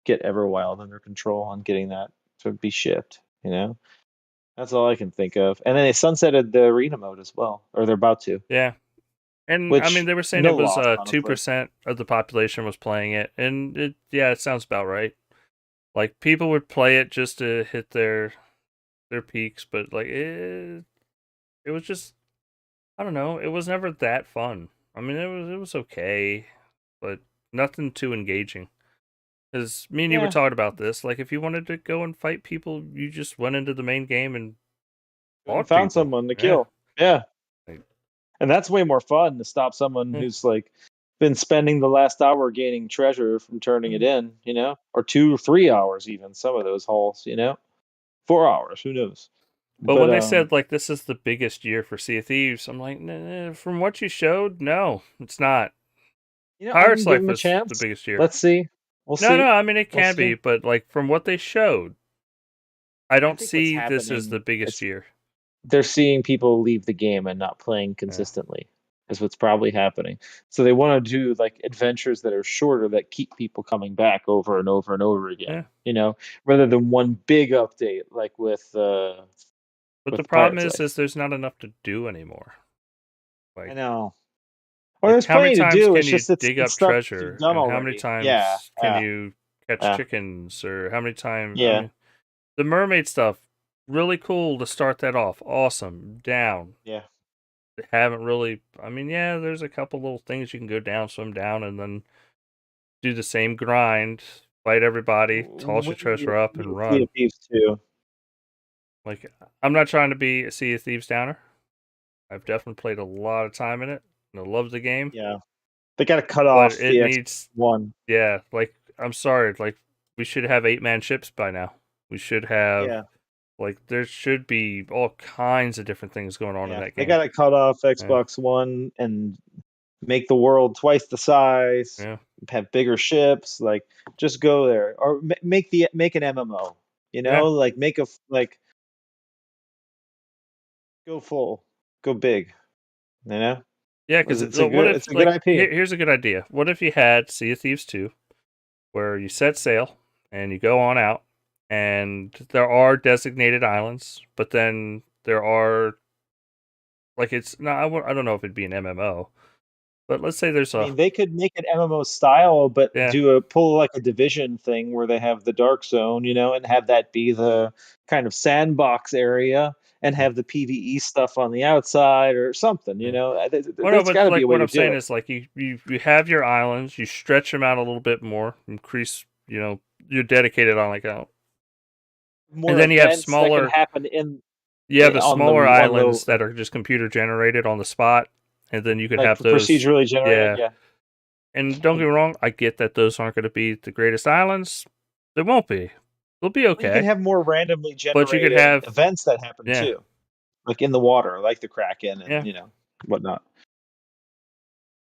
get Everwild under control and getting that to be shipped. That's all I can think of. And then they sunsetted the arena mode as well, or they're about to, yeah. And I mean, which they were saying no it was loss, two honestly. percent of the population was playing it, and it sounds about right. Like people would play it just to hit their peaks, but like it was just I don't know. It was never that fun. I mean, it was okay, but nothing too engaging. Because me and you were Yeah, talking about this. Like, if you wanted to go and fight people, you just went into the main game and and fought found people. someone to Yeah. kill. Yeah, Like, and that's way more fun to stop someone eh, who's like been spending the last hour gaining treasure from turning it mm. in, or 2 or 3 hours even. Some of those hauls, 4 hours, who knows? But But when they said like this is the biggest year for Sea of Thieves, I'm like, nah, from what you showed, no, it's not. I'm gonna Pirate's give Life them a was the chance. biggest year. Let's see. We'll No, no, see. I mean it We'll can be, see. but like from what they showed, I I don't think what's see this as the happening biggest is year. they're seeing people leave the game and not playing Yeah, consistently is what's probably happening. So they want to do like adventures that are shorter that keep people coming back over and over and over again, yeah. rather than one big update like But the with problem Pirate's is Life. there's not enough to do anymore. I Like, know. Or like there's how many plenty to times do. can It's you just it's dig it's up stuff you've treasure, done and how many already. Yeah, times can yeah, you catch yeah, chickens, or how many times? I yeah, mean, the mermaid stuff, really cool to start that off. Awesome. Down. yeah. Haven't really. I mean, yeah, there's a couple little things you can go down, swim down, and then do the same grind, fight everybody, toss your treasure up, We and need Sea run. of Thieves too. Like, I'm not trying to be a Sea of Thieves downer. I've definitely played a lot of time in it, and I love the game. Yeah, they got to cut But off it the Xbox needs, One. yeah, like, I'm sorry, like, we should have 8-man ships by now. We should have, Yeah, like, there should be all kinds of different things going on in yeah, that they game. got to cut off Yeah. Xbox One and make the world twice the size, Yeah. have bigger ships. Like, just go there, or make an MMO. Yeah. Like like go full, go big. You know, Yeah, because because what it's if, a good like, IP. here's a good idea. What if you had Sea of Thieves 2, where you set sail and you go on out, and there are designated islands, but then there are, like, it's no, I don't know if it'd be an MMO, but let's say there's I a, mean, they could make an MMO style, but yeah, pull like a division thing where they have the dark zone, and have that be the kind of sandbox area, and have the PVE stuff on the outside or something. yeah. Well, no, There's but got to be a like way what to I'm do saying it. is, like, you have your islands, you stretch them out a little bit more, increase, you're dedicated on, like, and More then you have events that can smaller, happen on smaller the islands that are just computer generated on the spot, and then you could like have those, procedurally generated. yeah. Yeah, And don't get me wrong, I get that those aren't going to be the greatest islands. They won't be. They'll be well, you can okay, have more randomly but you could generated have, events that happen yeah, too, like in the water, like the Kraken and yeah. whatnot.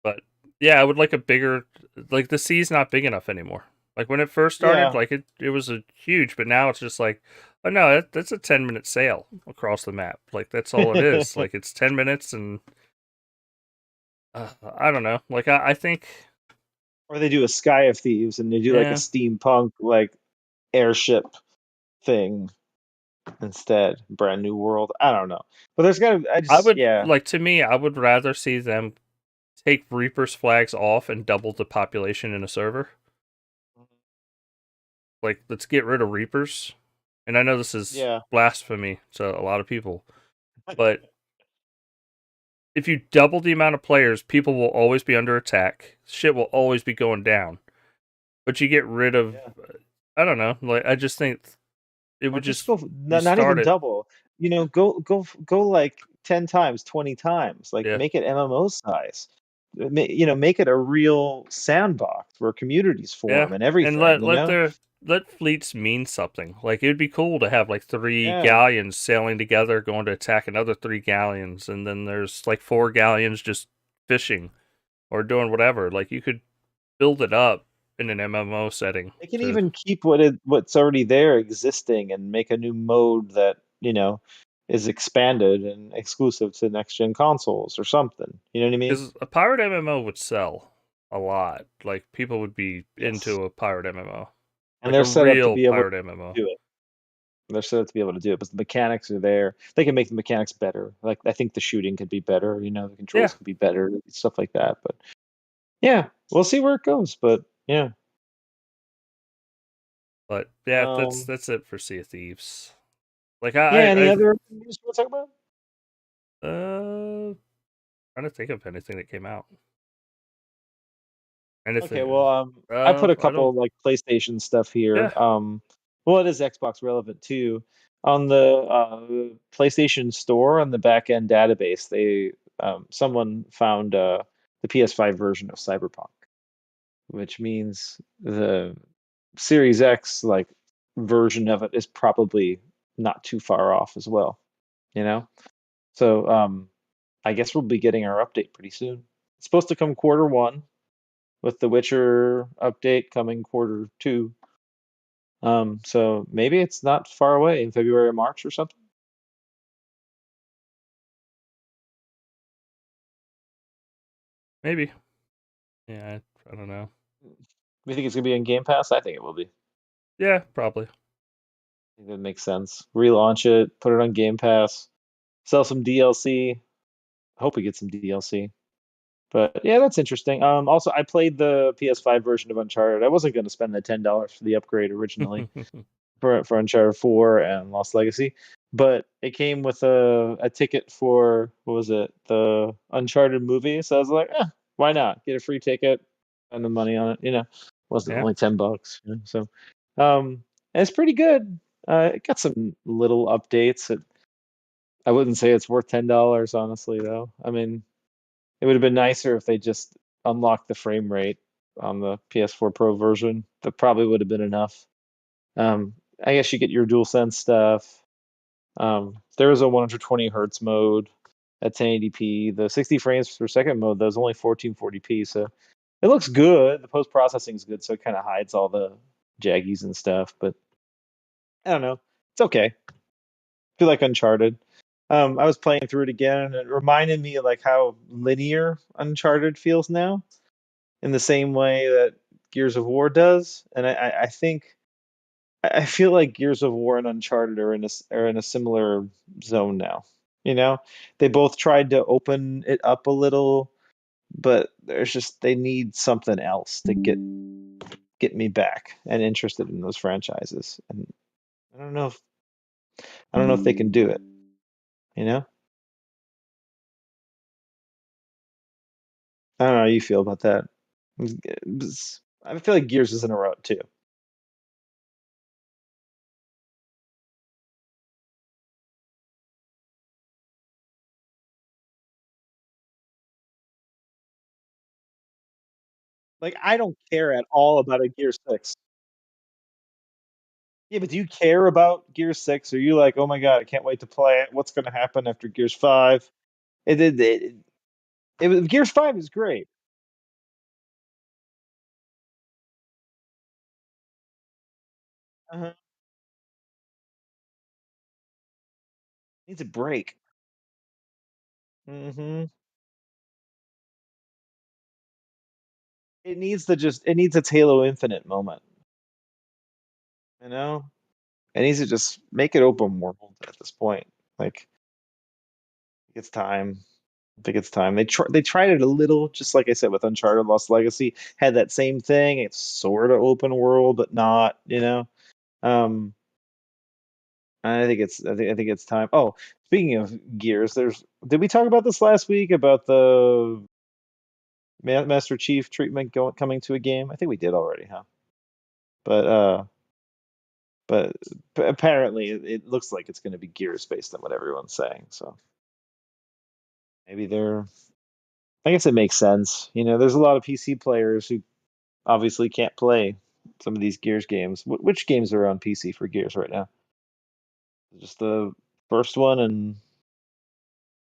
But yeah, I would like a bigger, like, the sea's not big enough anymore. Like when it first started, Yeah. like it was a huge, but now it's just like, oh no, that's a 10-minute sail across the map. Like that's all it is. Like it's 10 minutes, and I don't know. Like I think, Or they do a Sky of Thieves and they do like a yeah, steampunk like airship thing instead. Brand new world. I don't know. But there's gotta I I just would yeah. like, to me, I would rather see them take Reaper's flags off and double the population in a server. Like, let's get rid of Reapers. And I know this is Yeah. blasphemy to a lot of people, but if you double the amount of players, people will always be under attack. Shit will always be going down. But you get rid of, Yeah. I don't know. Like, I just think it Or would just just, go you not even start it. double. Go like 10 times, 20 times. Like Yeah. make it MMO size. Make it a real sandbox where communities Yeah. form and And everything, let fleets mean something. Like, it would be cool to have like three Yeah. galleons sailing together, going to attack another three galleons, and then there's like four galleons just fishing or doing whatever. Like, you could build it up in an MMO setting They can to, even keep what's already there existing and make a new mode that, is expanded and exclusive to next gen consoles or something. You know what I mean? because a pirate MMO would sell a lot. Like, people would be Yes. into a pirate MMO, And like a they're set up to real be able pirate to MMO. do it. They're set up to be able to do it, but the mechanics are there. They can make the mechanics better. Like I think the shooting could be better, the Yeah, controls could be better, stuff like that. But yeah, we'll see where it goes. But yeah. but yeah, Um that's it for Sea of Thieves. Like, yeah, any I other news you want to talk about? trying to think of anything that came out. Okay, Anything? well, I put a I couple don't. of like PlayStation stuff here. Yeah. Well, it is Xbox relevant too. On the PlayStation Store on the back end database, they someone found the PS5 version of Cyberpunk, which means the Series X like version of it is probably not too far off as well. You know, so I guess we'll be getting our update pretty soon. It's supposed to come quarter one with the Witcher update coming quarter two. So maybe it's not far away in February or March or something. Maybe. Yeah, I don't know. We think it's gonna be in Game Pass? I think it will be. I Yeah, probably. think that makes sense. Relaunch it, put it on Game Pass, sell some DLC. Hope we get some DLC. But yeah, that's interesting. Also, I played the PS5 version of Uncharted. I wasn't going to spend the $10 for the upgrade originally for Uncharted 4 and Lost Legacy, but it came with a ticket for what was it, the Uncharted movie. So I was like, why not get a free ticket, spend the money on it? Wasn't Yeah. only $10. So, and it's pretty good. It got some little updates. I wouldn't say it's worth $10, honestly, though. I mean, it would have been nicer if they just unlocked the frame rate on the PS4 Pro version. That probably would have been enough. I guess you get your DualSense stuff. There is a 120 hertz mode. at 1080p. The 60 frames per second mode, that was only 1440p, so it looks good. The post processing is good, so it kind of hides all the jaggies and stuff. But I don't know, it's okay. I feel like Uncharted. I was playing through it again, and it reminded me of like how linear Uncharted feels now, in the same way that Gears of War does. And I think I feel like Gears of War and Uncharted are in a similar zone now. You know, they both tried to open it up a little, but there's just they need something else to get me back and interested in those franchises. And I don't know if I don't know if they can do it. You know, I don't know how you feel about that. I feel like Gears is in a rut too. Like I don't care at all about a Gear 6. Yeah, but do you care about Gear 6? Are you like, oh my God, I can't wait to play it? What's going to happen after Gears 5? Gears 5 is great. Uh-huh. Needs a break. Hmm. It needs its Halo Infinite moment, you know? It needs to just make it open world at this point. Like, it's time. I think it's time. They tried it a little, just like I said with Uncharted Lost Legacy, had that same thing. It's sort of open world, but not, you know. Um, I think it's time. Oh, speaking of Gears, there's did we talk about this last week about the Master Chief treatment coming to a game? I think we did already, huh? But but apparently it looks like it's going to be Gears based on what everyone's saying. So maybe they're. I guess it makes sense. You know, there's a lot of PC players who obviously can't play some of these Gears games. Which games are on PC for Gears right now? Just the first one and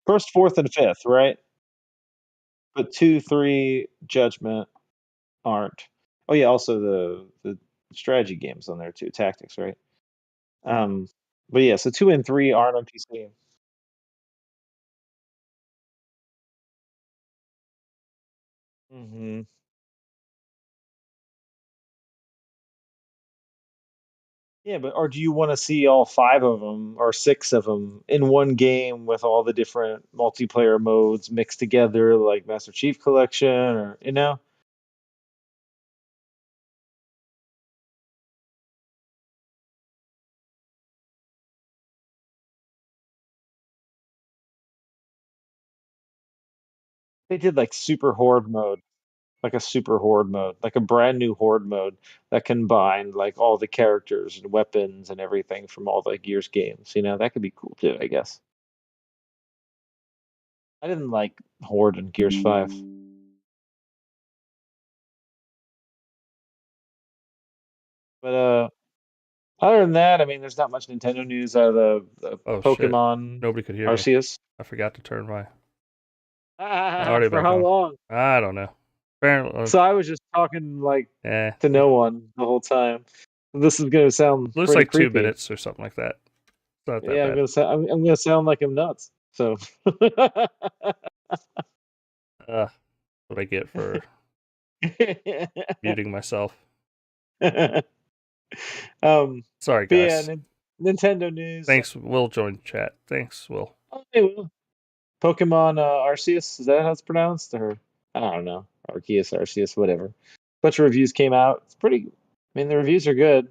first, fourth, and fifth, right? But two, three, Judgment aren't. Oh yeah, also the strategy games on there too, tactics, right? Um, but yeah, so two and three aren't on PC. Hmm. Yeah, but or do you want to see all five of them or six of them in one game with all the different multiplayer modes mixed together, like Master Chief Collection, or you know? They did like super horde mode, like a super horde mode, like a brand new horde mode that combined like all the characters and weapons and everything from all the Gears games. You know, that could be cool too, I guess. I didn't like Horde in Gears 5. But other than that, I mean, there's not much Nintendo news out of the Oh shit! Pokemon Nobody could hear me. Arceus. I forgot to turn my audio For back how on. long? I don't know. Apparently, So I was just talking like eh. to no one the whole time. This is gonna sound Looks pretty like two creepy. minutes or something like that. It's not that Yeah, bad. I'm gonna sound like I'm nuts. So What I get for muting myself. um Sorry, but yeah, guys. Nintendo news. Thanks. Will join chat. Thanks, Will. Oh, hey, Will. Pokemon Arceus, is that how it's pronounced? Or I don't know. Arceus, Arceus, whatever. Bunch of reviews came out. It's pretty. I mean, the reviews are good.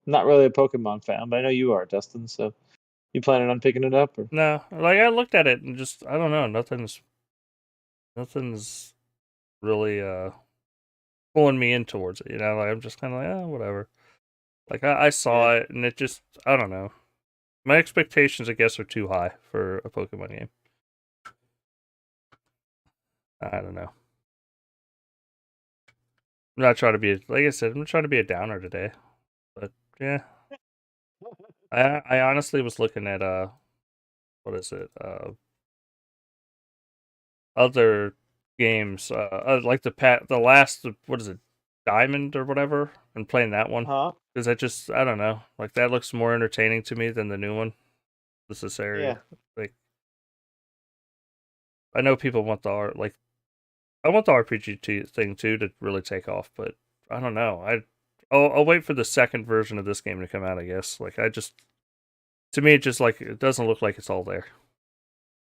I'm not really a Pokemon fan, but I know you are, Dustin. So you planning on picking it up? Or No, like I looked at it and just I don't know. Nothing's really pulling me in towards it. You know, like I'm just kind of like, oh, whatever. Like I yeah, saw it and it just I don't know. My expectations, I guess, are too high for a Pokemon game. I don't know. I'm not trying to be like I said. I'm trying to be a downer today, but yeah. I honestly was looking at what is it? Other games, like the last, what is it, Diamond or whatever, and playing that one Huh? because I don't know, like that looks more entertaining to me than the new one. This area, Yeah. like I know people want the art, like I want the RPG thing too to really take off, but I don't know. I'll wait for the second version of this game to come out. I guess. Like to me, it just like it doesn't look like it's all there.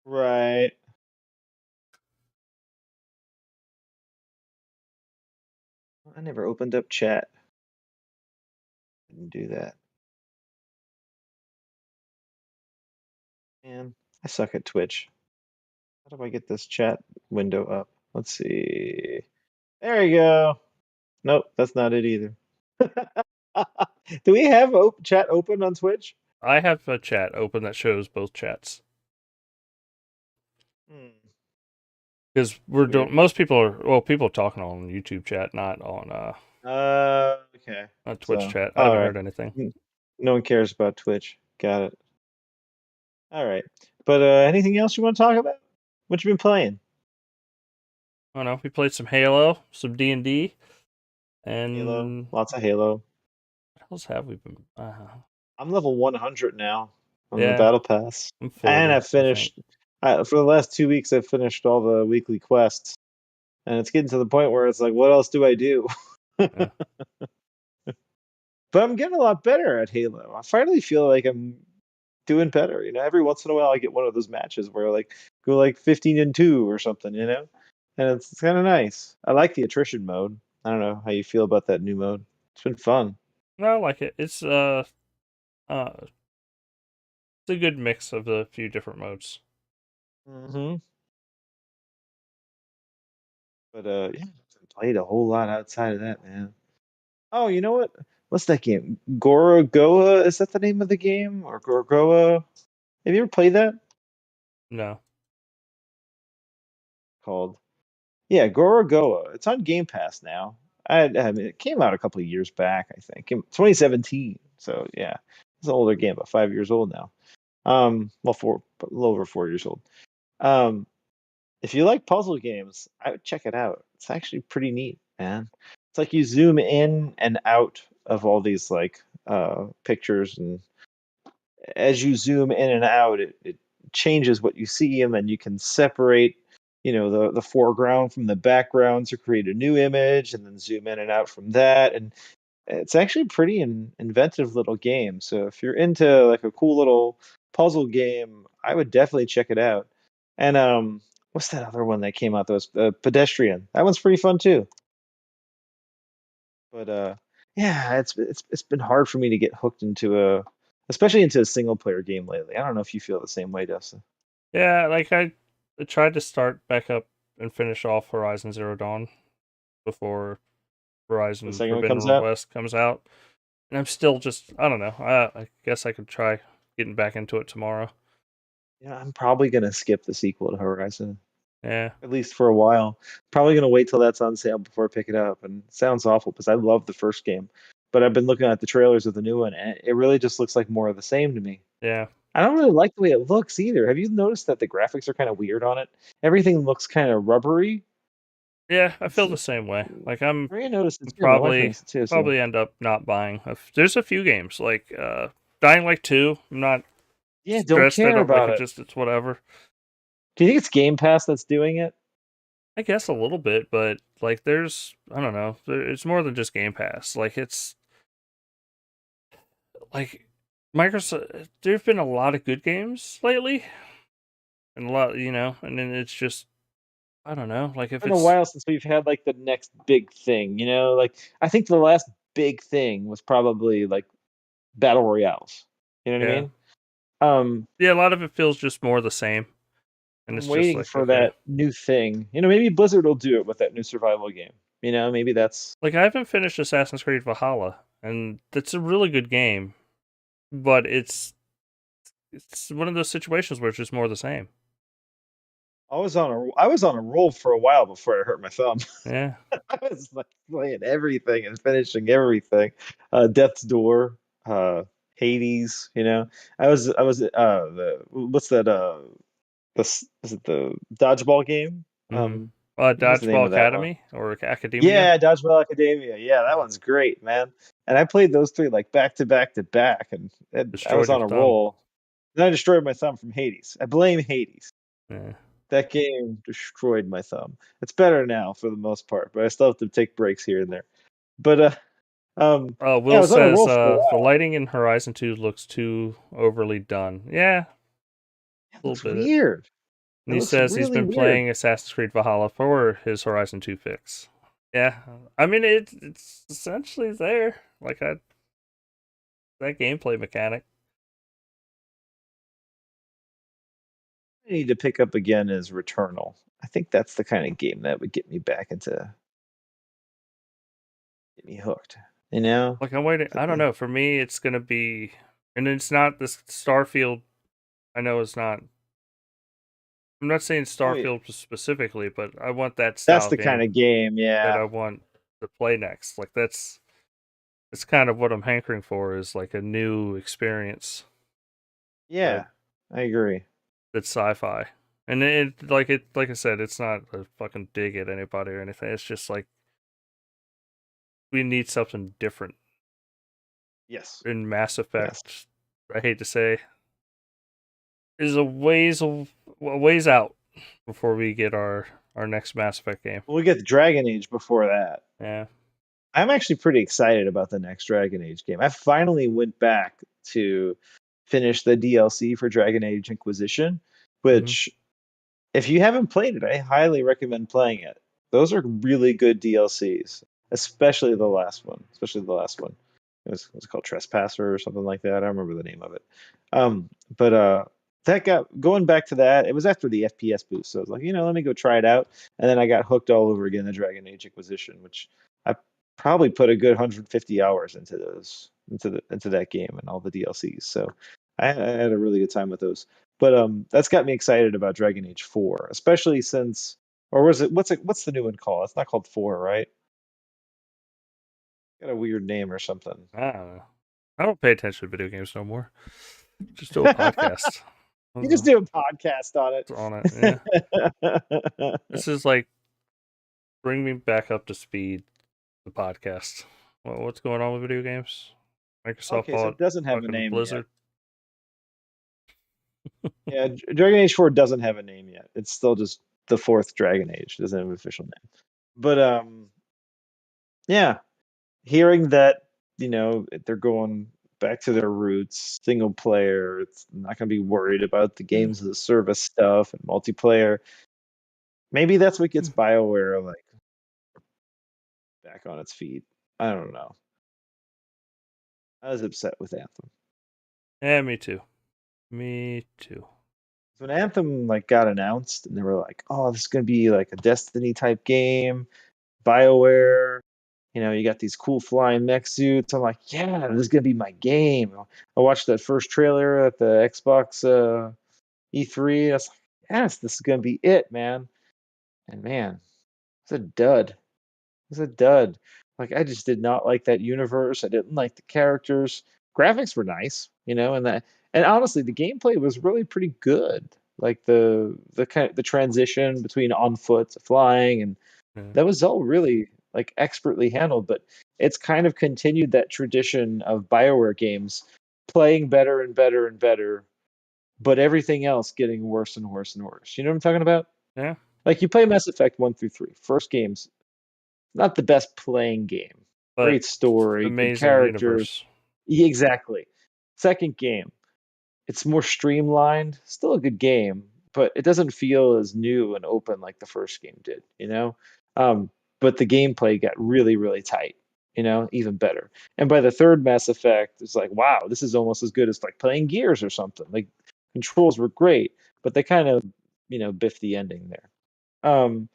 Right. I never opened up chat. Didn't do that. Man, I suck at Twitch. How do I get this chat window up? Let's see. There you go. Nope, that's not it either. Do we have chat open on Twitch? I have a chat open that shows both chats Hmm, because that's weird. most people are people talking on YouTube chat, not on Okay. Twitch So, chat. I all haven't right. heard anything. No one cares about Twitch. Got it. All right. But anything else you want to talk about? What you been playing? I don't know. We played some Halo, some D&D, Halo. and Lots of Halo. what else have we been? I'm level 100 now on the Yeah, battle pass. I'm And 40, I've I think. finished for the last 2 weeks I've finished all the weekly quests. And it's getting to the point where it's like, what else do I do? Yeah. But I'm getting a lot better at Halo. I finally feel like I'm doing better. Every once in a while I get one of those matches where like go like 15-2 or something. And it's kind of nice. I like the attrition mode. I don't know how you feel about that new mode. It's been fun. No, I like it. It's a good mix of the few different modes. Hmm. But yeah, I haven't played a whole lot outside of that, man. Oh, you know what? What's that game? Gorogoa? Is that the name of the game? Or Gorogoa? Have you ever played that? No. Called Yeah, Gorogoa. It's on Game Pass now. I mean, it came out a couple of years back, I think, in 2017. So yeah, it's an older game, about 5 years old now. Well, a little over 4 years old. Um, if you like puzzle games, I would check it out. It's actually pretty neat, man. It's like you zoom in and out of all these like pictures, and as you zoom in and out, it changes what you see, and then you can separate, the foreground from the background to create a new image, and then zoom in and out from that. And it's actually a pretty inventive little game. So if you're into like a cool little puzzle game, I would definitely check it out. And what's that other one that came out? That was Pedestrian. That one's pretty fun too. But yeah, it's been hard for me to get hooked especially into a single player game lately. I don't know if you feel the same way, Dustin. Yeah, like I tried to start back up and finish off Horizon Zero Dawn before The Horizon second one comes Forbidden out. West comes out, and I'm still just I don't know. I guess I could try getting back into it tomorrow. Yeah, I'm probably gonna skip the sequel to Horizon, Yeah, at least for a while. Probably gonna wait till that's on sale before I pick it up. And it sounds awful because I love the first game, but I've been looking at the trailers of the new one, and it really just looks like more of the same to me. yeah, I don't really like the way it looks either. Have you noticed that the graphics are kind of weird on it? Everything looks kind of rubbery. yeah. I feel the It's same way. Like I'm I noticed it too. My wife probably noticed it too. So probably end up not buying. There's a few games like Dying Light 2. I'm not yeah, don't stressed. I care don't like about it. it. Just it's whatever. Do you think it's Game Pass that's doing it? I guess a little bit, but like there's I don't know. It's more than just Game Pass. Like it's like Microsoft. There've been a lot of good games lately, and a lot and then it's just I don't know. Like if Been a it's while since we've had like the next big thing. Like I think the last big thing was probably like battle royales. You know what I yeah mean? Um, yeah a lot of it feels just more the same, and I'm it's just waiting like for okay. that new thing. Maybe Blizzard will do it with that new survival game. Maybe that's Like I haven't finished Assassin's Creed Valhalla, and that's a really good game, but it's one of those situations where it's just more the same. I was on a roll for a while before I hurt my thumb. Yeah, I was like playing everything and finishing everything. Death's Door. Hades. What's that? Is it the dodgeball game? Mm-hmm. What was the name Dodgeball of that one? Academy or Academia. Yeah, Dodgeball Academia. Yeah, that one's great, man. And I played those three like back to back to back, and I was Destroyed your on a thumb. roll. Then I destroyed my thumb from Hades. I blame Hades. Yeah. That game destroyed my thumb. It's better now for the most part, but I still have to take breaks here and there. But yeah, I Will was on a says roll for a the while. lighting in Horizon 2 looks too overly done. Yeah, It a little looks bit. weird. And It he looks says he's really been weird. playing Assassin's Creed Valhalla for his Horizon 2 fix. Yeah, I mean it's essentially there. Like that gameplay mechanic. I need to pick up again is Returnal. I think that's the kind of game that would get me back into get me hooked. You know? Like I'm waiting. Put I don't me. know. For me, it's gonna be, and it's not this Starfield. I know it's not. I'm not saying Oh yeah. Starfield specifically, but I want that That's style the kind game of game, that yeah. I want to play next. Like that's kind of what I'm hankering for is like a new experience, but Yeah. I agree. it's sci-fi. And like I said, it's not a fucking dig at anybody or anything. It's just like we need something different. Yes. In Mass Yes. Effect, I hate to say, is a ways out before we get our next Mass Effect game. We'll get the Dragon Age before that. Yeah. I'm actually pretty excited about the next Dragon Age game. I finally went back to finish the DLC for Dragon Age Inquisition, Mm-hmm. which, if you haven't played it, I highly recommend playing it. Those are really good DLCs, especially the last one. Especially the last one. It was called Trespasser or something like that. I don't remember the name of it. But that got going back to that. It was after the FPS boost, so I was like, let me go try it out. And then I got hooked all over again the Dragon Age Inquisition, which I probably put a good 150 hours into that game and all the DLCs. So I had a really good time with those. But that's got me excited about Dragon Age 4, especially since, or was it what's the new one called? It's not called 4, right? Got a weird name or something. I don't know. I don't pay attention to video games no more. Just do a podcast. You just do a podcast on On it. Yeah. it. This is like bring me back up to speed. The podcast. What's going on with video games? Microsoft Okay, so bought it doesn't have a fucking name yet. Blizzard. Yeah, Dragon Age 4 doesn't have a name yet. It's still just the fourth Dragon Age. It doesn't have an official name. But yeah, hearing that, they're going back to their roots, single player, it's not going to be worried about the games as a service stuff and multiplayer. Maybe that's what gets BioWare like back on its feet. I don't know. I was upset with Anthem. Yeah, me too. Me too. When Anthem like got announced and they were like, "Oh, this is going to be like a Destiny type game, BioWare, you got these cool flying mech suits." I'm like, "Yeah, this is going to be my game." I watched that first trailer at the Xbox E3. I was like, "Yes, this is going to be it, man." And man, it's a dud. It's a dud. Like I just did not like that universe. I didn't like the characters. Graphics were nice, and honestly, the gameplay was really pretty good. Like the transition between on foot to flying, and Yeah. that was all really like expertly handled. But it's kind of continued that tradition of BioWare games playing better and better and better, but everything else getting worse and worse and worse. You know what I'm talking about? Yeah. Like you play Mass Effect 1 through 3. First game's not the best playing game. But Great story, good amazing characters. universe. Exactly. Second game, it's more streamlined. Still a good game, but it doesn't feel as new and open like the first game did. But the gameplay got really, really tight, even better. And by the third Mass Effect, it's like, wow, this is almost as good as like playing Gears or something. Like controls were great, but they kind of, biffed the ending there. Um,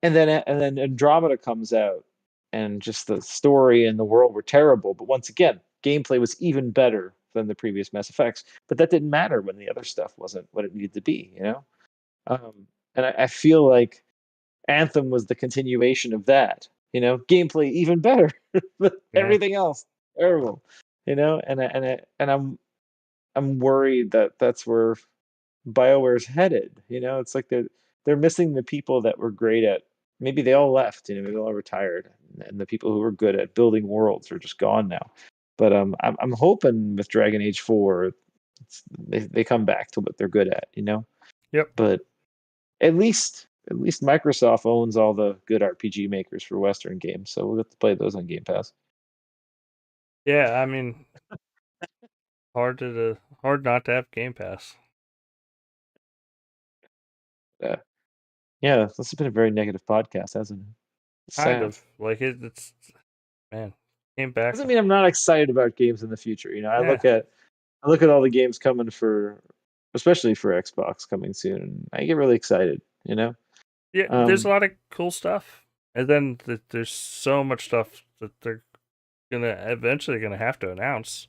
and then Andromeda comes out, and just the story and the world were terrible. But once again, gameplay was even better than the previous Mass Effects. But that didn't matter when the other stuff wasn't what it needed to be. And I feel like Anthem was the continuation of that. Gameplay even better, but Yeah. everything else terrible. I'm worried that that's where BioWare's headed. It's like they're missing the people that were great at. Maybe they all left. Maybe they all retired, and the people who were good at building worlds are just gone now. But I'm hoping with Dragon Age 4, they come back to what they're good at. Yep. But at least Microsoft owns all the good RPG makers for Western games, so we'll get to play those on Game Pass. Yeah, I mean, hard not to have Game Pass. Uh, yeah, this has been a very negative podcast, hasn't it? It's Kind sad. of like it's man came back. Doesn't mean I'm not excited about games in the future. I Yeah, look at all the games coming especially for Xbox coming soon, and I get really excited. yeah. There's a Um, lot of cool stuff, and then there's so much stuff that they're eventually gonna have to announce.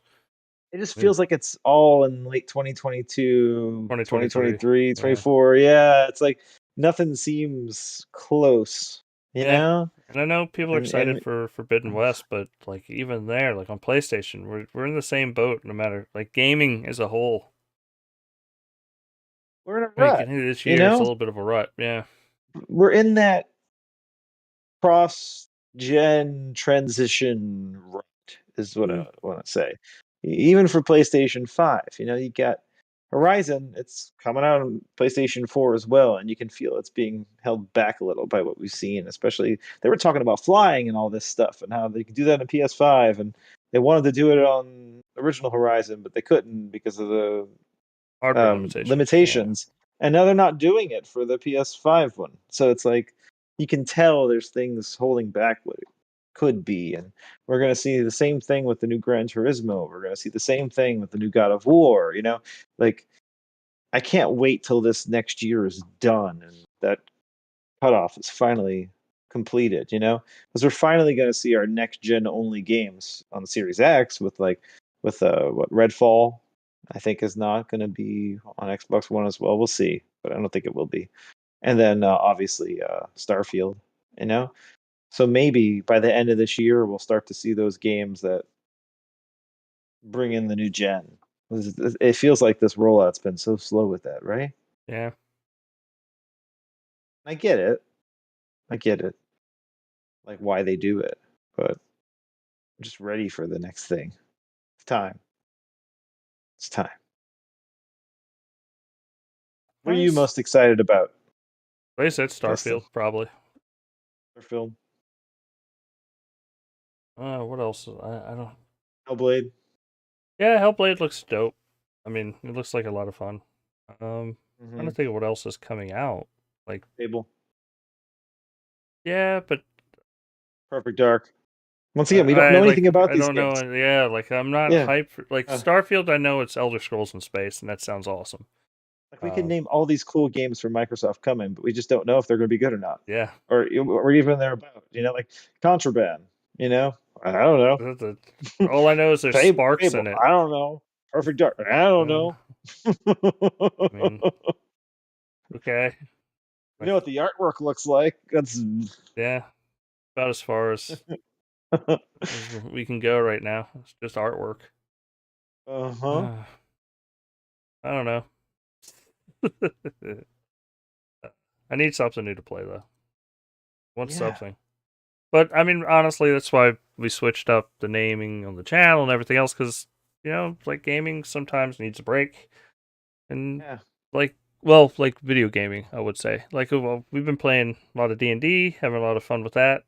it just I mean, feels like it's all in late 2022, 2023. 2023, Yeah, 24. Yeah, it's like nothing seems close, you yeah. know? And I know people are excited And for Forbidden West, but like even there, like on PlayStation, we're in the same boat. No matter like gaming as a whole, we're in a like rut, this you year, it's a know? little bit of a rut. Yeah, We're in that cross-gen transition rut is what yeah. I want to say. Even for PlayStation 5, you got Horizon, it's coming out on PlayStation 4 as well, and you can feel it's being held back a little by what we've seen, especially they were talking about flying and all this stuff and how they could do that in PS5, and they wanted to do it on original Horizon, but they couldn't because of the Hardware limitations. Yeah, limitations, and now they're not doing it for the PS5 one. So it's like you can tell there's things holding back what it could be, and we're going to see the same thing with the new Gran Turismo. We're going to see the same thing with the new God of War. Like I can't wait till this next year is done and that cutoff is finally completed. Because we're finally going to see our next gen only games on the Series X with what Redfall I think is not going to be on Xbox One as well. We'll see, but I don't think it will be. And then obviously Starfield, you know. So maybe by the end of this year we'll start to see those games that bring in the new gen. It feels like this rollout's been so slow with that, right? yeah. I get it. I get it. Like why they do it, but I'm just ready for the next thing. It's time. It's time. What are you Nice. most excited about? Like I said, Justin, Starfield probably. or film? What else? I don't. Hellblade? Yeah, Hellblade looks dope. I mean, it looks like a lot of fun. Trying Mm-hmm. to think of what else is coming out. Like, Fable? yeah, but Perfect Dark? Once I, again, we don't know like anything about I these don't know. games. Yeah, like I'm not Yeah. hyped for like Uh, Starfield. I know it's Elder Scrolls in space, and that sounds awesome. like we can Um, name all these cool games from Microsoft coming, but we just don't know if they're going to be good or not, yeah, or even they're about. Like Contraband. I don't know. all I know is there's sparks Fable. in it. I don't know. Perfect Dark. I don't Uh, know. I mean, okay, You like know what the artwork looks like? That's yeah, about as far as we can go right now. It's just artwork. uh-huh. I don't know. I need something new to play though. Want Yeah. something. But I mean, honestly, that's why we switched up the naming on the channel and everything else because like gaming sometimes needs a break, and Yeah. like well, like video gaming, I would say. Like, well, we've been playing a lot of D&D, having a lot of fun with that.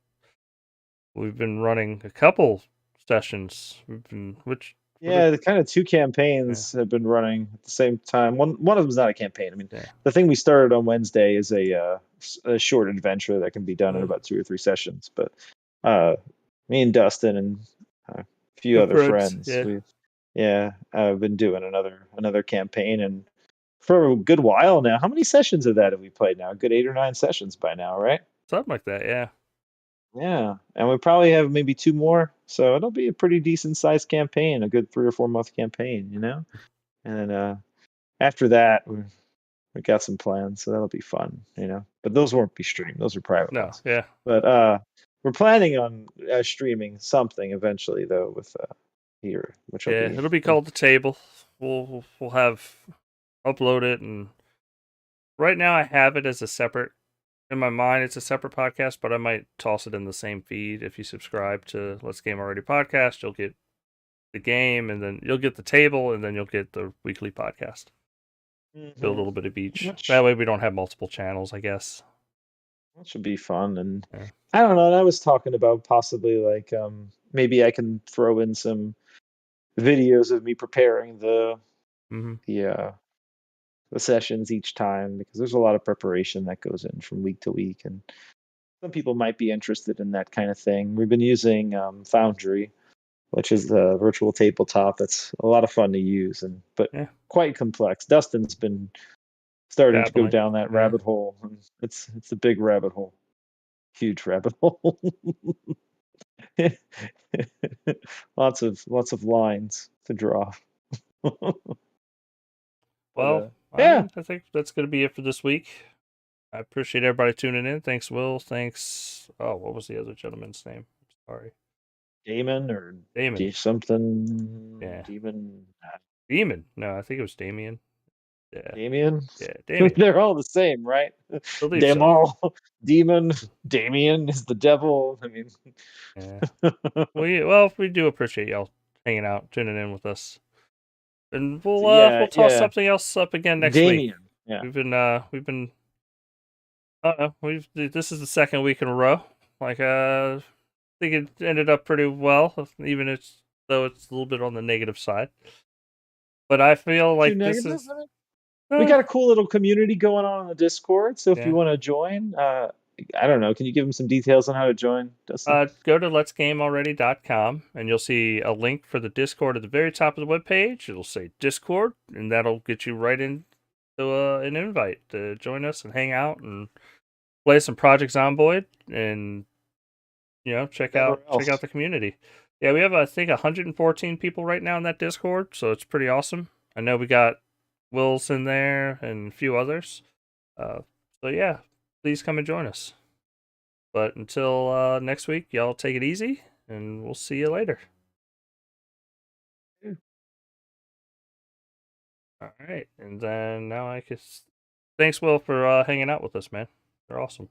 We've been running a couple sessions. We've been which what Yeah, the kind of two yeah campaigns have been running at the same time. One of them's not a campaign. I mean, yeah. the thing we started on Wednesday is a short adventure that can be done in Uh, about 2 or 3 sessions. But me and Dustin and a few good other friends, friends, yeah. I've been doing another campaign, and for a good while now. How many sessions of that have we played now? A good 8 or 9 sessions by now, right? Something like that, yeah. Yeah, and we probably have maybe two more, so it'll be a pretty decent sized campaign, a good 3 or 4 month campaign. And then after that, we got some plans, so that'll be fun. But those won't be streamed; those are private No, ones. yeah. But we're planning on streaming something eventually, though, with here, which will Yeah, be it'll be called the table. We'll have upload it, and right now I have it as a separate. In my mind, it's a separate podcast, but I might toss it in the same feed. If you subscribe to Let's Game Already podcast, you'll get the game, and then you'll get the table, and then you'll get the weekly podcast. Do a Mhm. little bit of each. That which way, we don't have multiple channels, I guess. that should be fun. And Yeah. I don't know. And I was talking about possibly like maybe I can throw in some videos of me preparing Mm-hmm. the uh the sessions each time, because there's a lot of preparation that goes in from week to week, and some people might be interested in that kind of thing. We've been using Foundry, which is the virtual tabletop. It's a lot of fun to use, and but Yeah. quite complex. Dustin's been starting to go Dabbling. down that Yeah. rabbit hole, and it's a big rabbit hole, huge rabbit hole. Lots of lines to draw. But Well, I yeah, mean, I think that's going to be it for this week. I appreciate everybody tuning in. Thanks, Will. Thanks. Oh, what was the other gentleman's name? Sorry. Damon or Damon. something Yeah. demon. Demon. No, I think it was Damien. Yeah. Damien. Yeah. Damien. They're all the same, right? I believe so. Demo, demon, Damien is the devil. I mean, Yeah. We do appreciate y'all hanging out, tuning in with us. And yeah, we'll toss yeah, something else up again next week. Damien. Yeah. We've been I don't know, this is the second week in a row. Like I think it ended up pretty well, even though it's a little bit on the negative side. But I feel Too like this negative? is I mean, we uh, got a cool little community going on the Discord. So if you yeah. want to join, I don't know. Can you give them some details on how to join, Dustin? Go to letsgamealready.com and you'll see a link for the Discord at the very top of the webpage. It'll say Discord, and that'll get you right into an invite to join us and hang out and play some Project Zomboid and check Whatever out else. the community. Yeah, we have I think 114 people right now in that Discord, so it's pretty awesome. I know we got Will's in there and a few others. Uh, so yeah, please come and join us. But until next week, y'all take it easy, and we'll see you later. All right, and then now I guess thanks, Will, for hanging out with us, man. They're awesome.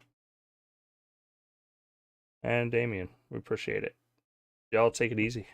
And Damien, we appreciate it. Y'all take it easy.